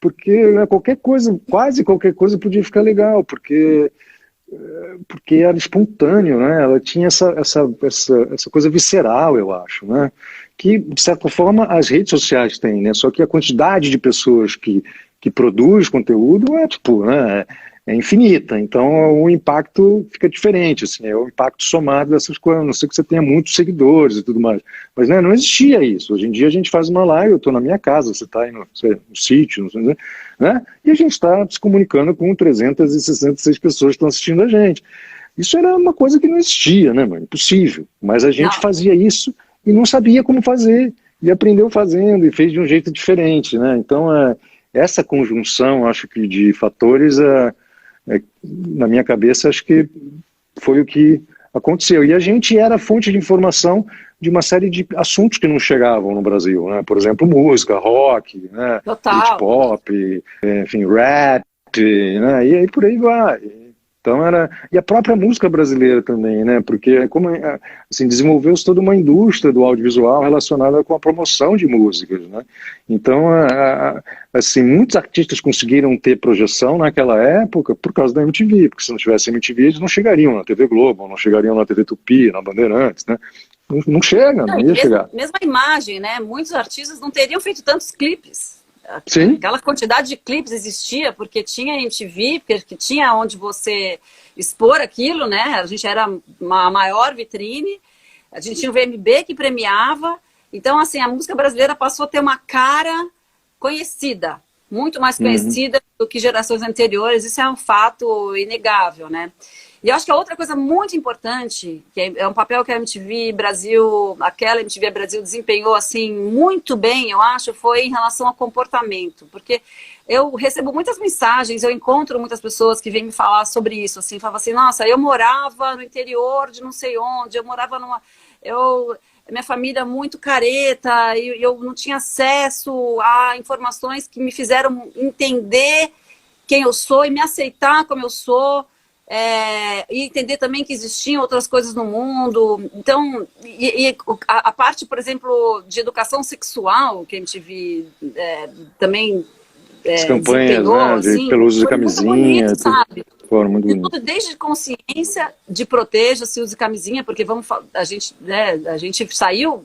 porque né, qualquer coisa, quase qualquer coisa podia ficar legal, porque era espontâneo, né? Ela tinha essa coisa visceral, eu acho, né? Que, de certa forma, as redes sociais têm, né? Só que a quantidade de pessoas que produz conteúdo é infinita. Então, o impacto fica diferente, assim, é o impacto somado dessas coisas, a não ser que você tenha muitos seguidores e tudo mais. Mas né, não existia isso. Hoje em dia a gente faz uma live, eu estou na minha casa, você está aí no sítio, não sei, né? E a gente está se comunicando com 366 pessoas que estão assistindo a gente. Isso era uma coisa que não existia, né, mano? Impossível. Mas a gente fazia isso e não sabia como fazer, e aprendeu fazendo, e fez de um jeito diferente, né? Então, essa conjunção, acho que de fatores, na minha cabeça, acho que foi o que aconteceu. E a gente era fonte de informação de uma série de assuntos que não chegavam no Brasil, né? Por exemplo, música, rock, né? Hip hop, enfim, rap, né? E aí por aí vai. Então e a própria música brasileira também, né? Porque assim, desenvolveu-se toda uma indústria do audiovisual relacionada com a promoção de músicas, né? Então, assim, muitos artistas conseguiram ter projeção naquela época por causa da MTV, porque se não tivesse MTV, eles não chegariam na TV Globo, não chegariam na TV Tupi, na Bandeirantes, né? Não chega, não ia chegar. Mesma imagem, né? Muitos artistas não teriam feito tantos clipes. Sim. Aquela quantidade de clipes existia porque tinha MTV, porque tinha onde você expor aquilo, né? A gente era uma maior vitrine, a gente tinha o VMB que premiava. Então, assim, a música brasileira passou a ter uma cara conhecida. muito mais conhecida do que gerações anteriores, isso é um fato inegável, né? E eu acho que a outra coisa muito importante, que é um papel que a MTV Brasil, aquela MTV Brasil desempenhou assim muito bem, eu acho, foi em relação ao comportamento, porque eu recebo muitas mensagens, eu encontro muitas pessoas que vêm me falar sobre isso, assim, falavam assim, nossa, eu morava no interior de não sei onde, eu morava minha família muito careta, e eu não tinha acesso a informações que me fizeram entender quem eu sou e me aceitar como eu sou, e entender também que existiam outras coisas no mundo. Então, a parte, por exemplo, de educação sexual, que a MTV também as campanhas, né, assim, pelo uso de foi muito camisinha, bonito, sabe? foram muito De bonitos. tudo, desde consciência de proteja-se, use camisinha, porque a gente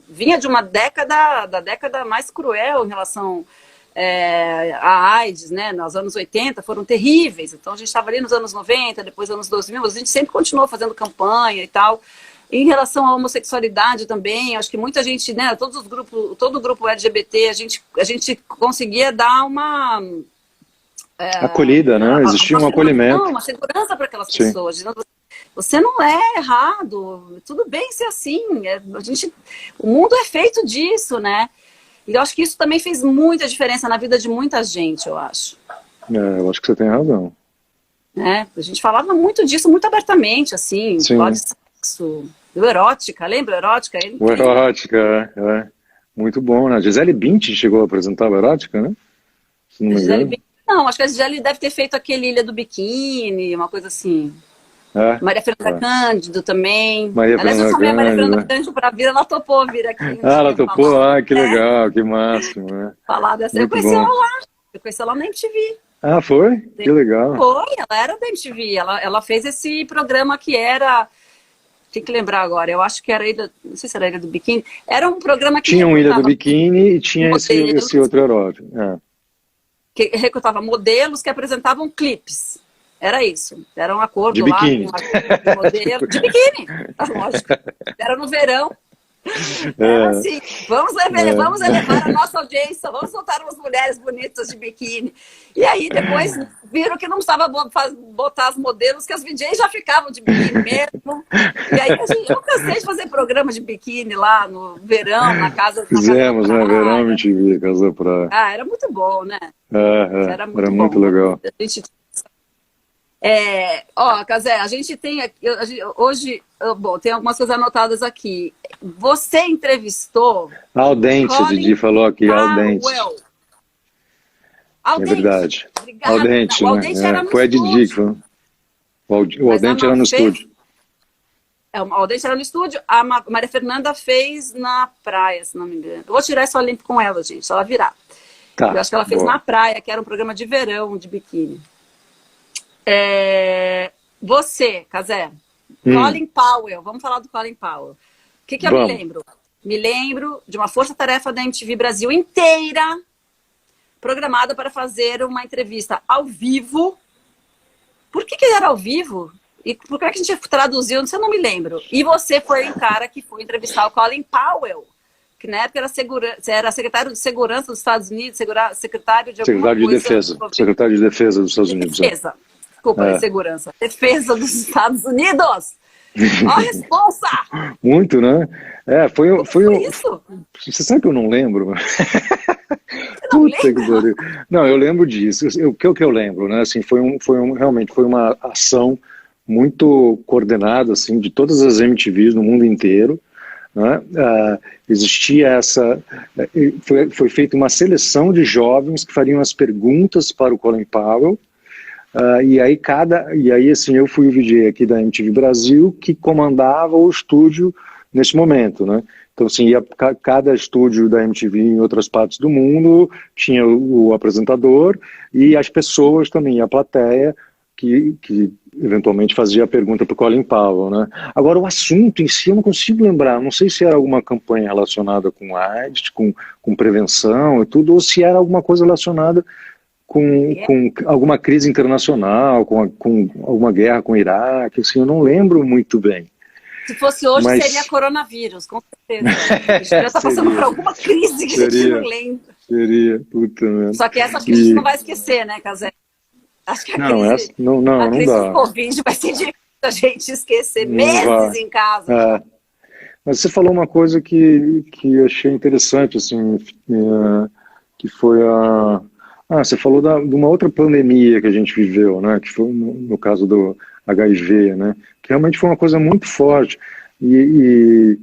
vinha de uma da década mais cruel em relação a AIDS, né, nos anos 80, foram terríveis. Então a gente estava ali nos anos 90, depois anos 2000, a gente sempre continuou fazendo campanha e tal. Em relação à homossexualidade também, acho que muita gente, né, todo o grupo LGBT, a gente conseguia dar uma acolhida, né? Existia um acolhimento. Uma segurança para aquelas pessoas. Você não é errado, tudo bem ser assim. O mundo é feito disso, né? E eu acho que isso também fez muita diferença na vida de muita gente, eu acho. Eu acho que você tem razão. A gente falava muito disso, muito abertamente, assim, de sexo, do erótica, lembra erótica? O erótica, muito bom, né? Gisele Bündchen chegou a apresentar o erótica, né? Se não me engano. Não, acho que a Gisele deve ter feito aquele Ilha do Biquíni, uma coisa assim. Maria Fernanda Cândido também. Aliás, eu chamei a Maria Fernanda Cândido para vir, ela topou vir aqui. Ela topou? Que legal, que máximo. Falar dessa. Eu conheci ela lá. Eu conheci ela na MTV. Foi? Que legal. Foi, ela era da MTV. Ela fez esse programa que era... Tem que lembrar agora, eu acho que era não sei se era Ilha do Biquíni. Era um programa que... Tinha um Ilha do Biquíni e tinha esse outro erótico. Que recrutava modelos que apresentavam clipes. Era isso. Era um acordo de lá biquíni. Com um modelo. De biquíni, lógico. Era no verão. Era assim, vamos elevar a nossa audiência, vamos soltar umas mulheres bonitas de biquíni. E aí depois viram que não precisava botar as modelos, que as VJs já ficavam de biquíni mesmo. E aí eu cansei de fazer programa de biquíni lá no verão, na casa Fizemos, né? Verão, MTV, Casa da Praia. Era muito bom, né? Era muito legal. A gente... Cazé, a gente tem aqui, hoje, tem algumas coisas anotadas aqui. Você entrevistou... Aldente, a Didi falou aqui, Aldente. É verdade. Obrigada. Aldente, o Aldente era no foi a Didi que falou. O Aldente era no estúdio. O Aldente era no estúdio, a Maria Fernanda fez na praia, se não me engano. Eu vou tirar essa limpo com ela, gente, se ela virar. Eu acho que ela fez na praia, que era um programa de verão, de biquíni. Você, Cazé, Colin Powell, vamos falar do Colin Powell. O que eu me lembro? Me lembro de uma força-tarefa da MTV Brasil inteira programada para fazer uma entrevista ao vivo. Por que era ao vivo? E por que a gente traduziu? Eu não me lembro. E você foi o cara que foi entrevistar o Colin Powell, que na época era secretário de Segurança dos Estados Unidos, secretário de Defesa. Secretário de Defesa dos Estados Unidos. Defesa. Desculpa, de segurança. Defesa dos Estados Unidos. Ó a responsa! Muito, né? Foi isso? Você sabe que eu não lembro? Você não lembra? Não, eu lembro disso. O que eu lembro, né? Assim, realmente foi uma ação muito coordenada, assim, de todas as MTVs no mundo inteiro. Né? Existia foi feita uma seleção de jovens que fariam as perguntas para o Colin Powell. E aí assim, eu fui o VJ aqui da MTV Brasil que comandava o estúdio nesse momento, né? Então, assim, cada estúdio da MTV em outras partes do mundo tinha o apresentador e as pessoas também, a plateia, que eventualmente fazia a pergunta para o Colin Powell, né? Agora, o assunto em si eu não consigo lembrar, não sei se era alguma campanha relacionada com AIDS, com prevenção e tudo, ou se era alguma coisa relacionada com alguma crise internacional, com alguma guerra com o Iraque, assim, eu não lembro muito bem. Se fosse hoje, Mas... seria coronavírus, com certeza. A gente já está passando por alguma crise que a gente não lembra. Seria, puta merda. Só que essa acho que a gente não vai esquecer, né, Casé? Acho que a não, crise, não crise dá. do Covid vai ser difícil a gente esquecer Não meses vai. em casa. Mas você falou uma coisa que eu achei interessante, assim, que foi você falou de uma outra pandemia que a gente viveu, né, que foi no caso do HIV, né, que realmente foi uma coisa muito forte. E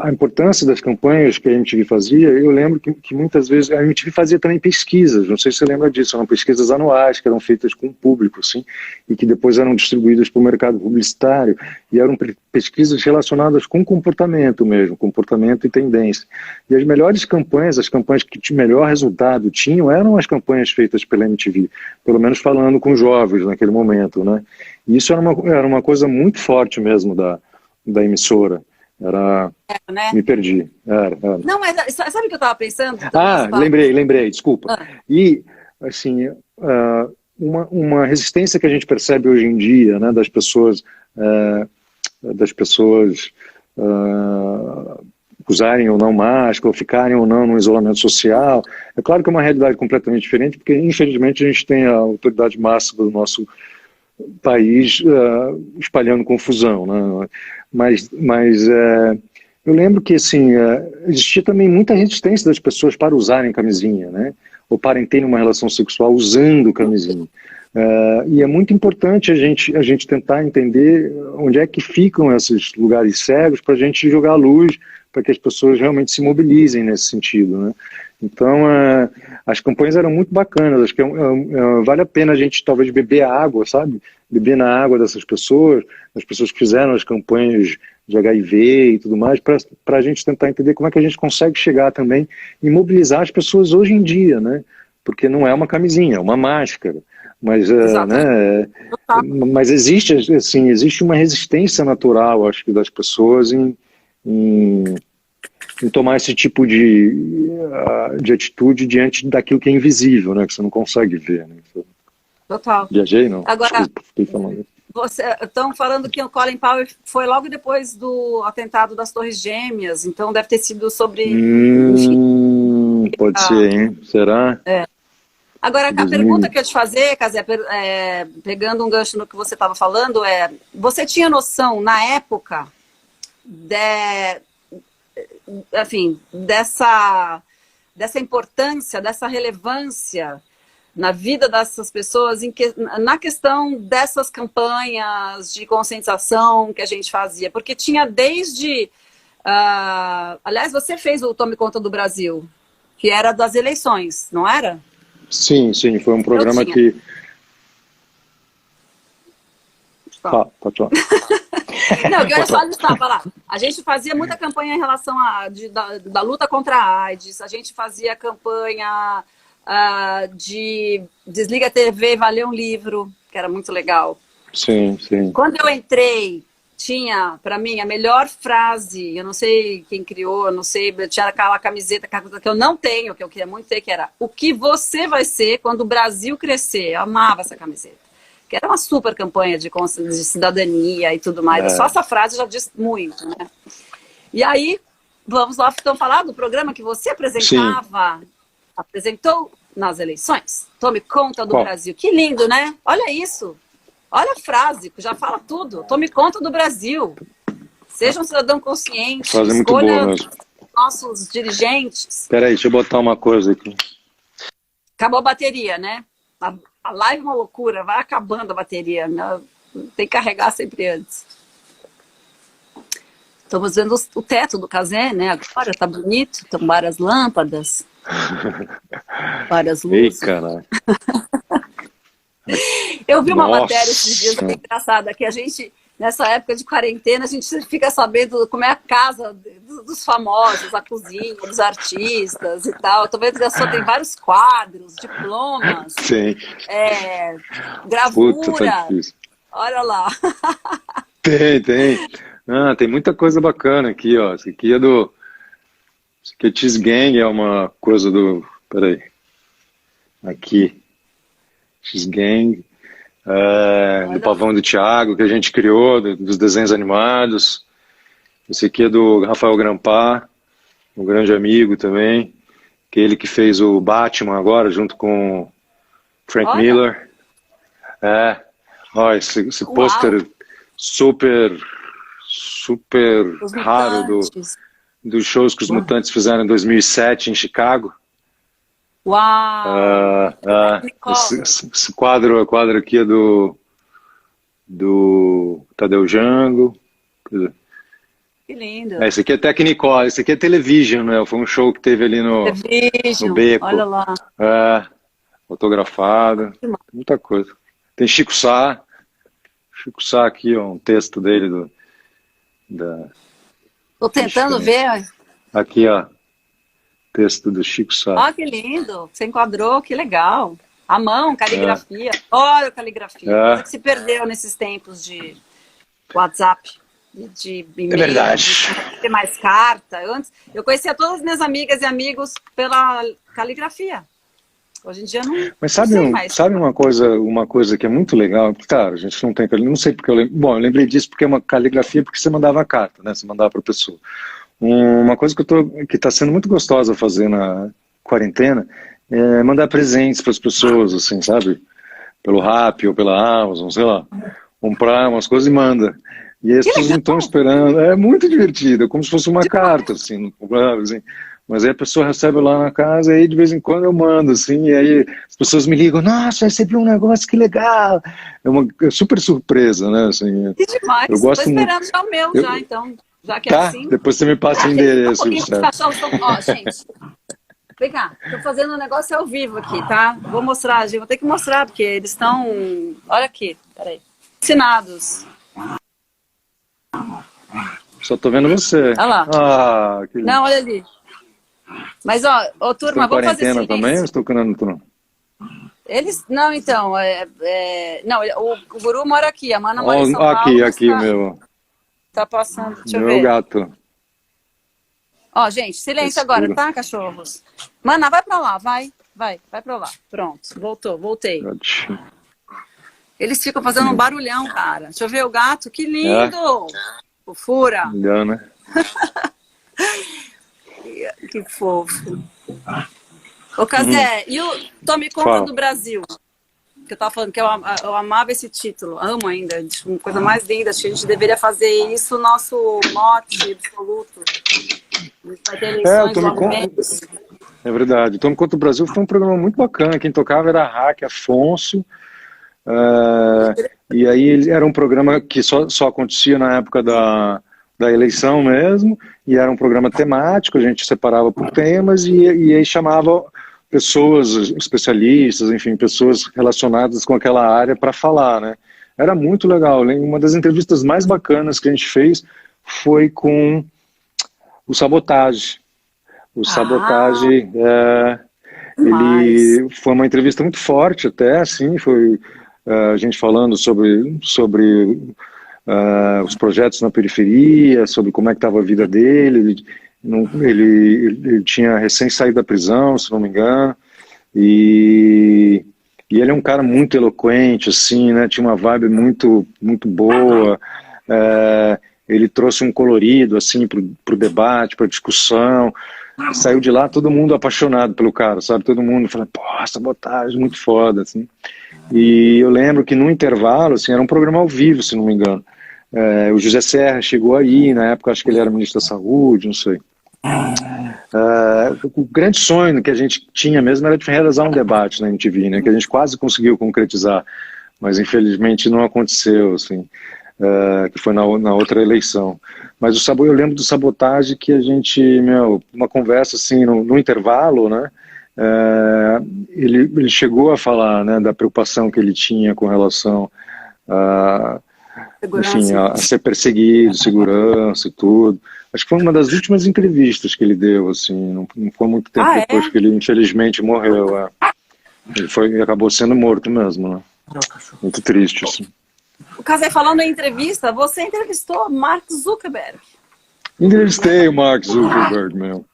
a importância das campanhas que a MTV fazia, eu lembro que muitas vezes a MTV fazia também pesquisas, não sei se você lembra disso, eram pesquisas anuais que eram feitas com o público, assim, e que depois eram distribuídas para o mercado publicitário, e eram pesquisas relacionadas com comportamento mesmo, comportamento e tendência. E as melhores campanhas, as campanhas que de melhor resultado tinham, eram as campanhas feitas pela MTV, pelo menos falando com jovens naquele momento, né? E isso era uma coisa muito forte mesmo da emissora. Né? Me perdi. Não, mas sabe o que eu estava pensando? Lembrei, desculpa. E, assim, uma resistência que a gente percebe hoje em dia, né, das pessoas usarem ou não máscara, ou ficarem ou não no isolamento social. É claro que é uma realidade completamente diferente, porque, infelizmente, a gente tem a autoridade máxima do nosso país espalhando confusão, né? Mas eu lembro que assim existia também muita resistência das pessoas para usarem camisinha, né? Ou para terem uma relação sexual usando camisinha. E é muito importante a gente tentar entender onde é que ficam esses lugares cegos para a gente jogar a luz, para que as pessoas realmente se mobilizem nesse sentido, né? Então, as campanhas eram muito bacanas, acho que vale a pena a gente talvez beber a água, sabe? Beber na água dessas pessoas, das pessoas que fizeram as campanhas de HIV e tudo mais, para a gente tentar entender como é que a gente consegue chegar também e mobilizar as pessoas hoje em dia, né? Porque não é uma camisinha, é uma máscara. Mas, mas existe uma resistência natural, acho que, das pessoas em tomar esse tipo de atitude diante daquilo que é invisível, né? Que você não consegue ver, né? Total. Viajei, não? Agora, desculpa, fiquei falando. Estão falando que o Colin Powell foi logo depois do atentado das Torres Gêmeas, então deve ter sido sobre... enfim, pode ser, hein? Será? Agora, a pergunta que eu te fazer, Casé, pegando um gancho no que você estava falando, você tinha noção, na época, dessa importância, dessa relevância na vida dessas pessoas, na questão dessas campanhas de conscientização que a gente fazia? Porque tinha desde... aliás, você fez o Tome Conta do Brasil, que era das eleições, não era? Sim, foi um programa que... Pode falar. Não, que eu só estava lá. A gente fazia muita campanha em relação da luta contra a AIDS, a gente fazia campanha de desliga a TV, vai ler um livro, que era muito legal. Sim. Quando eu entrei, tinha, para mim, a melhor frase, eu não sei quem criou, eu não sei, tinha aquela camiseta que eu não tenho, que eu queria muito ter, que era: o que você vai ser quando o Brasil crescer? Eu amava essa camiseta. Que era uma super campanha de cidadania e tudo mais. Só essa frase já diz muito, né? E aí, vamos lá, então, falar do programa que você apresentava, apresentou nas eleições. Tome Conta do Brasil. Que lindo, né? Olha isso. Olha a frase, que já fala tudo. Tome conta do Brasil. Seja um cidadão consciente. Frase muito boa mesmo. Nossos dirigentes. Espera aí, deixa eu botar uma coisa aqui. Acabou a bateria, né? A live é uma loucura, vai acabando a bateria. Tem que carregar sempre antes. Estamos vendo o teto do Casé, né? Agora tá bonito, estão várias lâmpadas. Várias luzes. Ei, caralho. Eu vi uma matéria esses dias bem engraçada, que a gente, nessa época de quarentena, a gente fica sabendo como é a casa dos famosos, a cozinha, dos artistas e tal. Eu tô vendo que a sua tem vários quadros, diplomas, gravura. Puta, tá difícil. Olha lá. Tem. Tem muita coisa bacana aqui, ó. Esse aqui é Cheese Gang, é uma coisa do... Peraí. Aqui. Cheese Gang. do Pavão do Thiago, que a gente criou, dos desenhos animados. Esse aqui é do Rafael Grampar, um grande amigo também, que é ele que fez o Batman agora, junto com Frank Miller. Olha, esse pôster super raro dos shows que os Mutantes fizeram em 2007 em Chicago. Uau! Esse quadro aqui é do Tadeu Jango. Que lindo. Esse aqui é Technicolor, esse aqui é Television, né? Foi um show que teve ali no Beco. Olha lá. Fotografado, muita coisa. Tem Chico Sá. Chico Sá aqui, ó, um texto dele Tô tentando ver. Aqui, ó. Texto do Chico Sá. Que lindo. Você enquadrou, que legal. A mão, caligrafia. Olha a caligrafia. Coisa que se perdeu nesses tempos de WhatsApp, de e-mail. É verdade. De ter mais carta. Eu conhecia todas as minhas amigas e amigos pela caligrafia. Hoje em dia não. Mas sabe uma coisa que é muito legal? Claro, a gente não tem. Não sei porque eu lembro. Bom, eu lembrei disso porque é uma caligrafia, porque você mandava a carta, né? Você mandava para a pessoa. Uma coisa que está sendo muito gostosa fazer na quarentena é mandar presentes para as pessoas, assim, sabe? Pelo Rappi ou pela Amazon, sei lá. Comprar umas coisas e manda. E as pessoas não estão esperando. É muito divertido, é como se fosse uma carta, assim, assim. Mas aí a pessoa recebe lá na casa e aí de vez em quando eu mando, assim, e aí as pessoas me ligam, nossa, recebi um negócio, que legal. É uma super surpresa, né? Assim, que demais, eu gosto esperando já o meu, já, então. Já que é assim. Depois você me passa o endereço. Gente, vem cá, tô fazendo um negócio ao vivo aqui, tá? Vou mostrar, gente, vou ter que mostrar, porque eles estão, olha aqui, peraí, ensinados. Só tô vendo você. Olha lá. Que lindo. Não, olha ali. Mas, turma, vamos fazer quarentena também ou estou querendo tudo? Eles, não, então, não, o Guru mora aqui, a Mana mora em São Paulo. Aqui, meu. Tá passando, deixa eu ver. Meu gato. Gente, silêncio agora, tá, cachorros? Mana, vai pra lá, vai pra lá. Pronto, voltei. Eles ficam fazendo um barulhão, cara. Deixa eu ver o gato, que lindo! Fofura. Legal, né? Que fofo. Ô, Cazé, tome conta do Brasil. Que eu tava falando que eu amava esse título, amo ainda, uma coisa mais linda, acho que a gente deveria fazer isso, nosso mote absoluto. Vai ter eleições é verdade, Tome Conta do Brasil foi um programa muito bacana, quem tocava era a Raque Afonso, e aí era um programa que só acontecia na época da eleição mesmo, e era um programa temático, a gente separava por temas e aí chamava pessoas especialistas, enfim, pessoas relacionadas com aquela área para falar, né? Era muito legal. Uma das entrevistas mais bacanas que a gente fez foi com o Sabotage. O Sabotage, ele foi uma entrevista muito forte até, assim, foi a gente falando sobre os projetos na periferia, sobre como é que estava a vida dele. Ele tinha recém saído da prisão, se não me engano, e ele é um cara muito eloquente, assim, né? Tinha uma vibe muito boa. Ele trouxe um colorido assim pro debate, pra discussão. Saiu de lá todo mundo apaixonado pelo cara, sabe? Todo mundo falando, pô, Sabotagem, muito foda, assim. E eu lembro que no intervalo, assim, era um programa ao vivo, se não me engano. O José Serra chegou aí, na época acho que ele era ministro da Saúde, não sei. O grande sonho que a gente tinha mesmo era de realizar um debate na MTV, né, que a gente quase conseguiu concretizar, mas infelizmente não aconteceu, assim, que foi na outra eleição. Mas eu lembro do Sabotagem que a gente, uma conversa assim, no intervalo, né, ele chegou a falar, né, da preocupação que ele tinha com relação enfim, a ser perseguido, segurança e tudo. Acho que foi uma das últimas entrevistas que ele deu, assim, não foi muito tempo depois que ele infelizmente morreu. Ele acabou sendo morto mesmo, né? Muito triste, assim. O Cazé, falando em entrevista, você entrevistou Mark Zuckerberg. Entrevistei o Mark Zuckerberg, meu.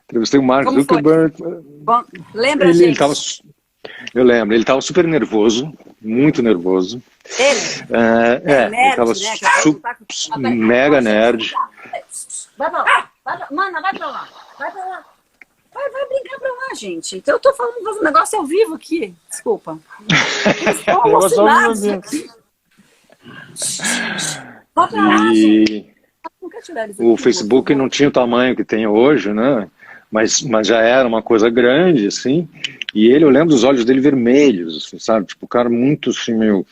Entrevistei o Mark Zuckerberg. Bom, lembra, gente? Eu lembro, ele estava super nervoso, muito nervoso. Ele? Ele estava Nerd, né? mega nerd. Vai pra lá. Mana, vai pra lá. Vai pra lá. Vai brincar pra lá, gente. Então eu tô falando um negócio ao vivo aqui. Desculpa. Eles estão alucinados aqui. Vai pra lá, gente. O Facebook não tinha o tamanho que tem hoje, né? Mas já era uma coisa grande, assim. E eu lembro dos olhos dele vermelhos, assim, sabe? Tipo, o cara muito, assim, meio...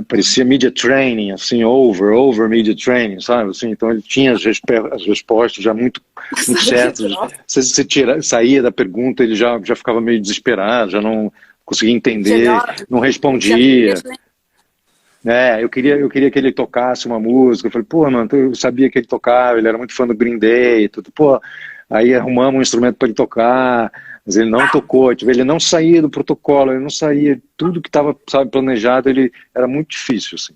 parecia media training, assim, over media training, sabe? Assim, então ele tinha as respostas já muito certas. Se você saía da pergunta, ele já ficava meio desesperado, já não conseguia entender, não respondia. Eu queria que ele tocasse uma música. Eu falei, pô, mano, eu sabia que ele tocava, ele era muito fã do Green Day, tudo, pô. Aí arrumamos um instrumento para ele tocar, mas ele não tocou, ele não saía do protocolo, ele não saía, tudo que estava, sabe, planejado, ele era muito difícil, assim.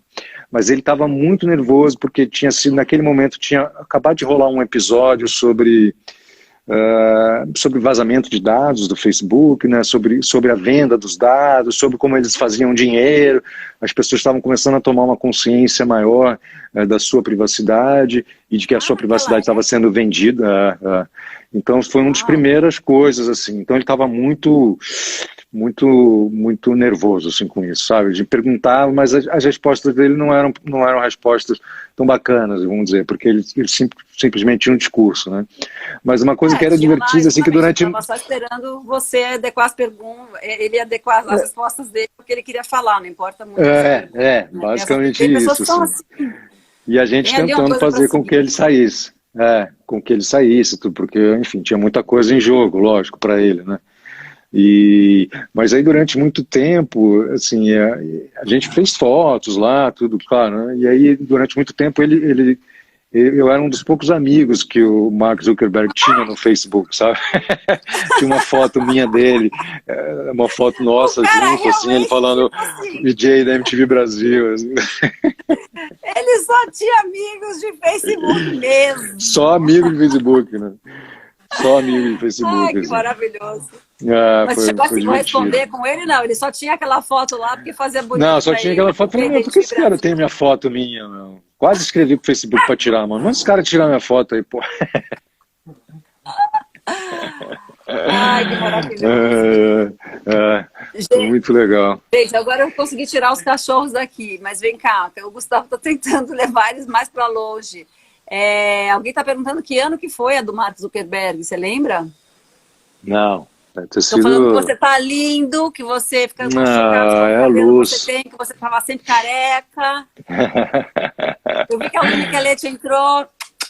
Mas ele estava muito nervoso porque tinha sido, naquele momento, tinha acabado de rolar um episódio sobre vazamento de dados do Facebook, né, sobre a venda dos dados, sobre como eles faziam dinheiro. As pessoas estavam começando a tomar uma consciência maior da sua privacidade e de que a sua privacidade estava sendo vendida. Então foi uma das primeiras coisas, assim. Então ele estava muito nervoso, assim, com isso, sabe? De perguntar, mas as respostas dele não eram respostas tão bacanas, vamos dizer, porque ele simplesmente tinha um discurso, né? Mas uma coisa que era divertida, assim, que durante... Estava só esperando você adequar as perguntas, ele adequar as respostas dele, porque ele queria falar, não importa muito. Basicamente isso, assim. E a gente tentando fazer com que ele saísse. Com que ele saísse, porque, enfim, tinha muita coisa em jogo, lógico, para ele, né? Mas aí durante muito tempo, assim, a gente fez fotos lá, tudo, claro, né? E aí durante muito tempo eu era um dos poucos amigos que o Mark Zuckerberg tinha no Facebook, sabe? Tinha uma foto minha dele, uma foto nossa junto, assim, ele falando assim, DJ da MTV Brasil. Assim. Ele só tinha amigos de Facebook mesmo. Só amigo de Facebook, né? Só amigo de Facebook. Ai, que assim. maravilhoso. Mas você chegou a corresponder com ele? Não, ele só tinha aquela foto lá porque fazia bonito. Não, só tinha aquela foto. Falei, meu, por que esse cara tem minha foto minha, meu? Quase escrevi pro Facebook pra tirar, mano. Mas esse cara tirar minha foto aí, pô. Ai, que maravilhoso. Gente, muito legal. Gente, agora eu consegui tirar os cachorros daqui, mas vem cá, o Gustavo tá tentando levar eles mais pra longe. Alguém tá perguntando que ano que foi a do Mark Zuckerberg, você lembra? Não. Tô falando que você tá lindo, que você fica chocado com o cabelo que você tem, que você tava sempre careca. Eu vi que a Lu Micheletti entrou.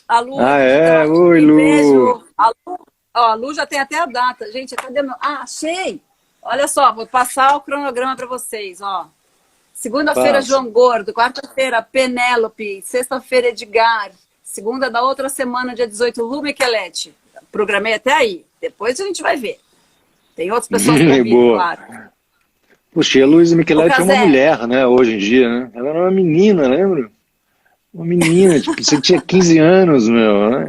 A Lu. Oi, Lu. Beijo. A Lu já tem até a data. Gente, cadê meu... achei! Olha só, vou passar o cronograma para vocês, ó. Segunda-feira, João Gordo. Quarta-feira, Penélope. Sexta-feira, Edgar. Segunda da outra semana, dia 18, Lu Micheletti. Programei até aí. Depois a gente vai ver. Tem outras pessoas que claro. Puxa, e a Luísa Micheletti é uma mulher, né, hoje em dia, né? Ela era uma menina, lembra? Uma menina, tipo, você tinha 15 anos, meu, né?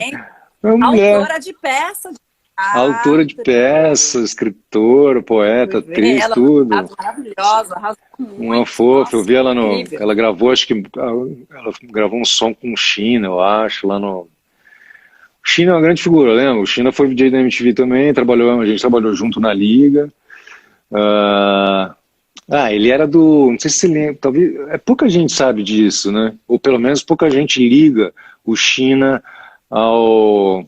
Uma mulher. Autora de peça. Autora de peça, escritora, poeta, atriz, tudo. Maravilhosa, arrasou muito. Uma fofa, eu vi ela ela gravou, acho que ela gravou um som com o China, eu acho, lá no... O China é uma grande figura, lembra? O China foi DJ da MTV também, a gente trabalhou junto na Liga. Ele era não sei se você lembra, talvez, pouca gente sabe disso, né? Ou pelo menos pouca gente liga o China ao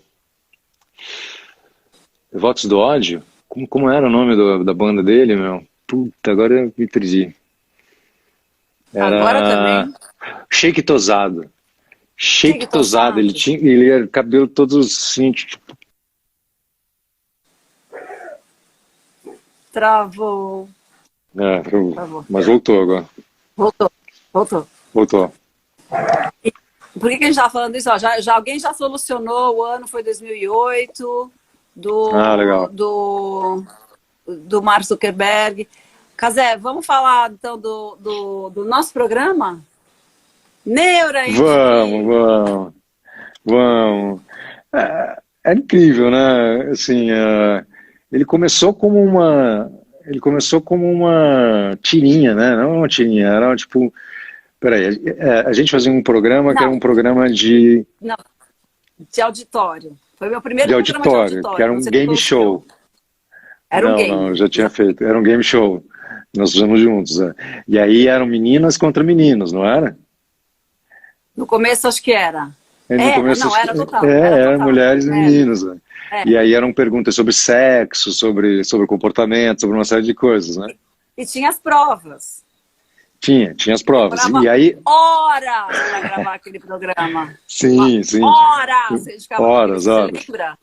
Votos do Ódio. Como era o nome da banda dele, meu? Puta, agora eu me perdi. Agora também. Shake Tosado. Shake Tosado, ele era cabelo todos assim, tipo... Travou. Travou. Mas voltou agora. Voltou. Por que a gente estava falando isso? Ó, alguém já solucionou, o ano foi 2008, legal. do Mark Zuckerberg. Cazé, vamos falar então do nosso programa? Vamos. É incrível, né? Assim, ele começou como ele começou como uma tirinha, né? Não uma tirinha, era tipo... Peraí, a gente fazia um programa que era um programa Não, de auditório. Foi meu primeiro de programa de auditório, que auditório. era um game show. Era um game. Não, eu já tinha feito. Era um game show. Nós fizemos juntos. E aí eram meninas contra meninos, não era? No começo acho que era. No começo, não, era total. Eram mulheres e meninos. Né? É. E aí eram perguntas sobre sexo, sobre comportamento, sobre uma série de coisas, né? E tinha as provas. Tinha as provas. E aí... horas para gravar aquele programa. Sim. Horas! A gente ficava horas. Você lembra?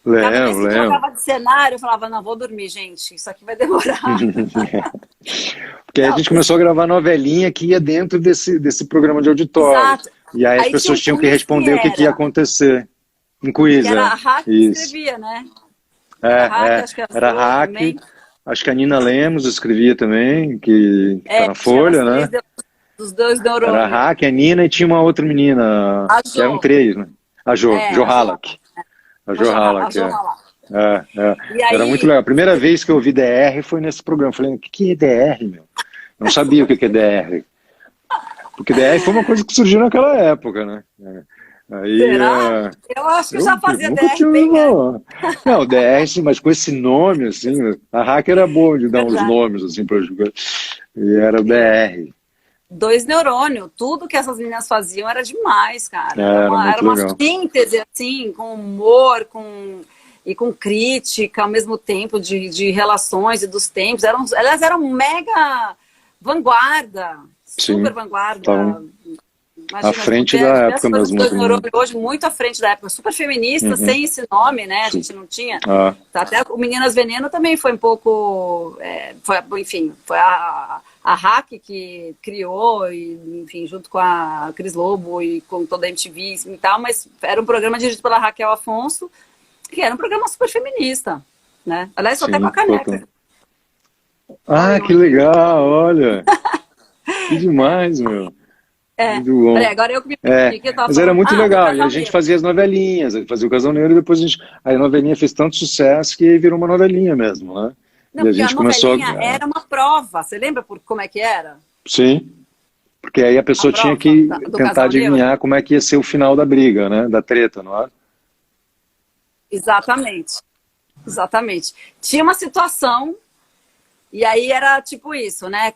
Lembro. Eu jogava de cenário, eu falava, não, vou dormir, gente, isso aqui vai demorar. Porque aí a gente começou a gravar novelinha que ia dentro desse programa de auditório. Exato. E aí as pessoas tinham que responder o que ia acontecer. Um quiz, era a Hack que escrevia, né? Era a Hack. Acho que a Nina Lemos escrevia também, que tá na Folha, né? Dos dois neurônios. Era a Hack, a Nina e tinha uma outra menina, que eram 3, né? A Jo Halak. A Jo Halak, Era muito legal. A primeira vez que eu ouvi DR foi nesse programa. Eu falei, o que é DR, meu? Eu não sabia o que é DR. Porque DR foi uma coisa que surgiu naquela época, né? Aí, eu acho que já fazia DR bem, né? Não, DR sim, mas com esse nome, assim, a Hack era boa de dar uns nomes, assim, para jogar. E era DR. 2 neurônios, tudo que essas meninas faziam era demais, cara. Era uma síntese, assim, com humor, e com crítica, ao mesmo tempo, de relações e dos tempos. Elas eram mega vanguarda, super vanguarda. Então, à frente da época mesmo. Hoje, muito à frente da época. Super feminista, sem esse nome, né? A gente não tinha. Até o Meninas Veneno também foi um pouco... enfim, foi a Hack que criou, e, enfim, junto com a Cris Lobo e com toda a MTV e tal, mas era um programa dirigido pela Raquel Afonso, que era um programa super feminista, né? Aliás, só até com a caneca. Que legal, olha! Que demais, meu! Muito bom. Agora eu que me perdi, que eu tava mas era muito legal, e a gente Negro. fazia as novelinhas, fazia o Casal Negro, e depois a novelinha fez tanto sucesso que virou uma novelinha mesmo, né? Não, porque a novelinha era uma prova, você lembra como é que era? Sim, porque aí a pessoa tinha que tentar adivinhar como é que ia ser o final da briga, né? Da treta, não é? Exatamente. Tinha uma situação, e aí era tipo isso, né? O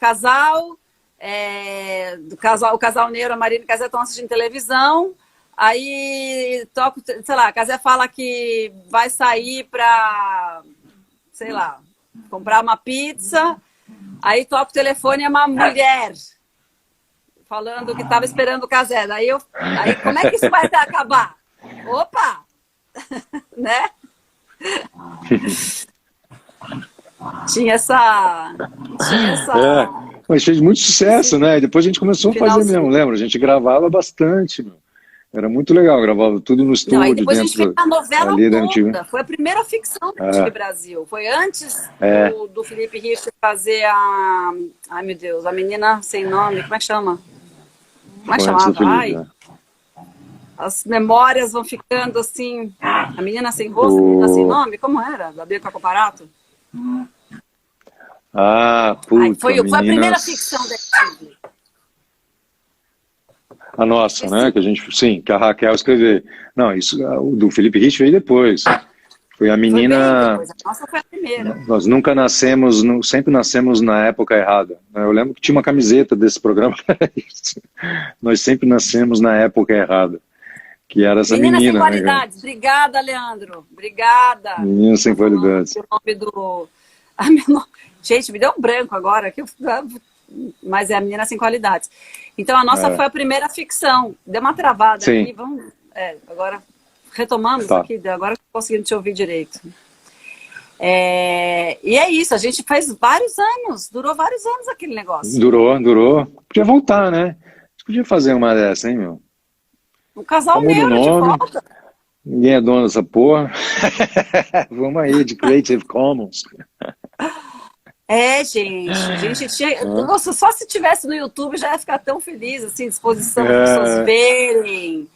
casal negro, a Marina e o Casé estão assistindo televisão, aí toca, sei lá, a Casé fala que vai sair para, sei lá, comprar uma pizza, aí toca o telefone, é uma mulher falando que estava esperando o Casé. Aí como é que isso vai acabar? Opa! Né? Tinha essa... Mas fez muito sucesso, né? E depois a gente começou a fazer mesmo, lembra? A gente gravava bastante, meu. Era muito legal, gravava tudo no estúdio. Aí depois a gente fez a novela toda. Da foi a TV Brasil. Foi a primeira ficção da TV Brasil. Foi antes do Felipe Richter fazer a... Ai, meu Deus, a menina sem nome, como é que chama? Como é que chamava? As memórias vão ficando assim... A menina sem rosto, a menina sem nome, como era? Da Bianca Comparato? Foi a primeira ficção da TV. A nossa, né? Que a gente, sim, que a Raquel escreveu. Não, isso, o do Felipe Rich veio depois. Foi a menina... Foi a nossa foi a primeira. Nós nunca nascemos, sempre nascemos na época errada. Eu lembro que tinha uma camiseta desse programa. Nós sempre nascemos na época errada. Que era essa menina. Sem qualidades. Né? Obrigada, Leandro. Obrigada. Menina sem qualidades. O nome do... Gente, me deu um branco agora. Mas é a menina sem qualidades. Então a nossa foi a primeira ficção. Deu uma travada aqui. Vamos... agora retomamos aqui. Agora conseguimos te ouvir direito. E é isso. A gente fez vários anos. Durou vários anos aquele negócio. Durou. Podia voltar, né? A gente podia fazer uma dessa, hein, meu? Um casal negro de volta. Ninguém é dono dessa porra. Vamos aí, de Creative Commons. Gente. A gente tinha... Nossa, só se tivesse no YouTube já ia ficar tão feliz, assim, disposição para as pessoas verem.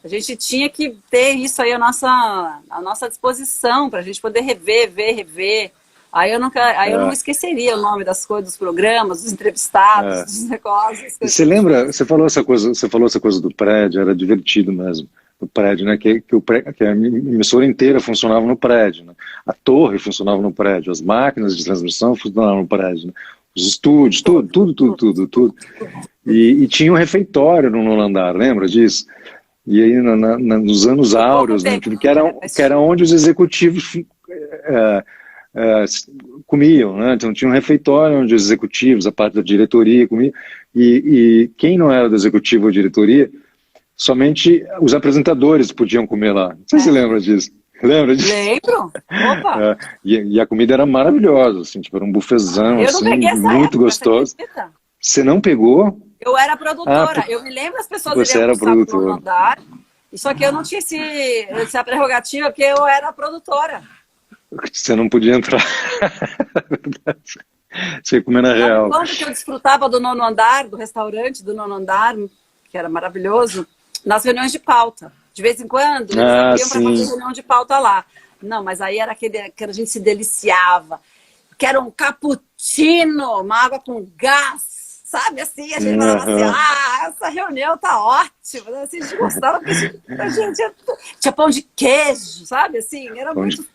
A gente tinha que ter isso aí à nossa disposição, para a gente poder rever. Aí eu não esqueceria o nome das coisas, dos programas, dos entrevistados, dos negócios. Você lembra, você falou essa coisa do prédio, era divertido mesmo, do prédio, né? Que a emissora inteira funcionava no prédio, né? A torre funcionava no prédio, as máquinas de transmissão funcionavam no prédio, né? Os estúdios, tudo. E tinha um refeitório no nono andar, lembra disso? E aí nos anos áureos, né? Que era onde os executivos comiam, né? Então tinha um refeitório onde os executivos, a parte da diretoria comiam, e quem não era do executivo ou diretoria, somente os apresentadores podiam comer lá. Não sei se você lembra disso. Lembra disso? Lembro. Opa! E a comida era maravilhosa, assim, tipo, era um buffetzão, Eu não assim, peguei essa muito época, gostoso. Você não pegou? Eu era produtora. Eu me lembro as pessoas você era produtora. No andar, só que eu não tinha essa prerrogativa, porque eu era produtora. Você não podia entrar. Você ia comer na real. Quando que eu desfrutava do nono andar, do restaurante do nono andar, que era maravilhoso, nas reuniões de pauta. De vez em quando, eles abriam para fazer reunião de pauta lá. Não, mas aí era aquele que a gente se deliciava. Que era um cappuccino, uma água com gás. Sabe, assim, a gente falava assim, essa reunião tá ótima, assim, a gente gostava, porque a gente tinha pão de queijo, sabe, assim, era muito...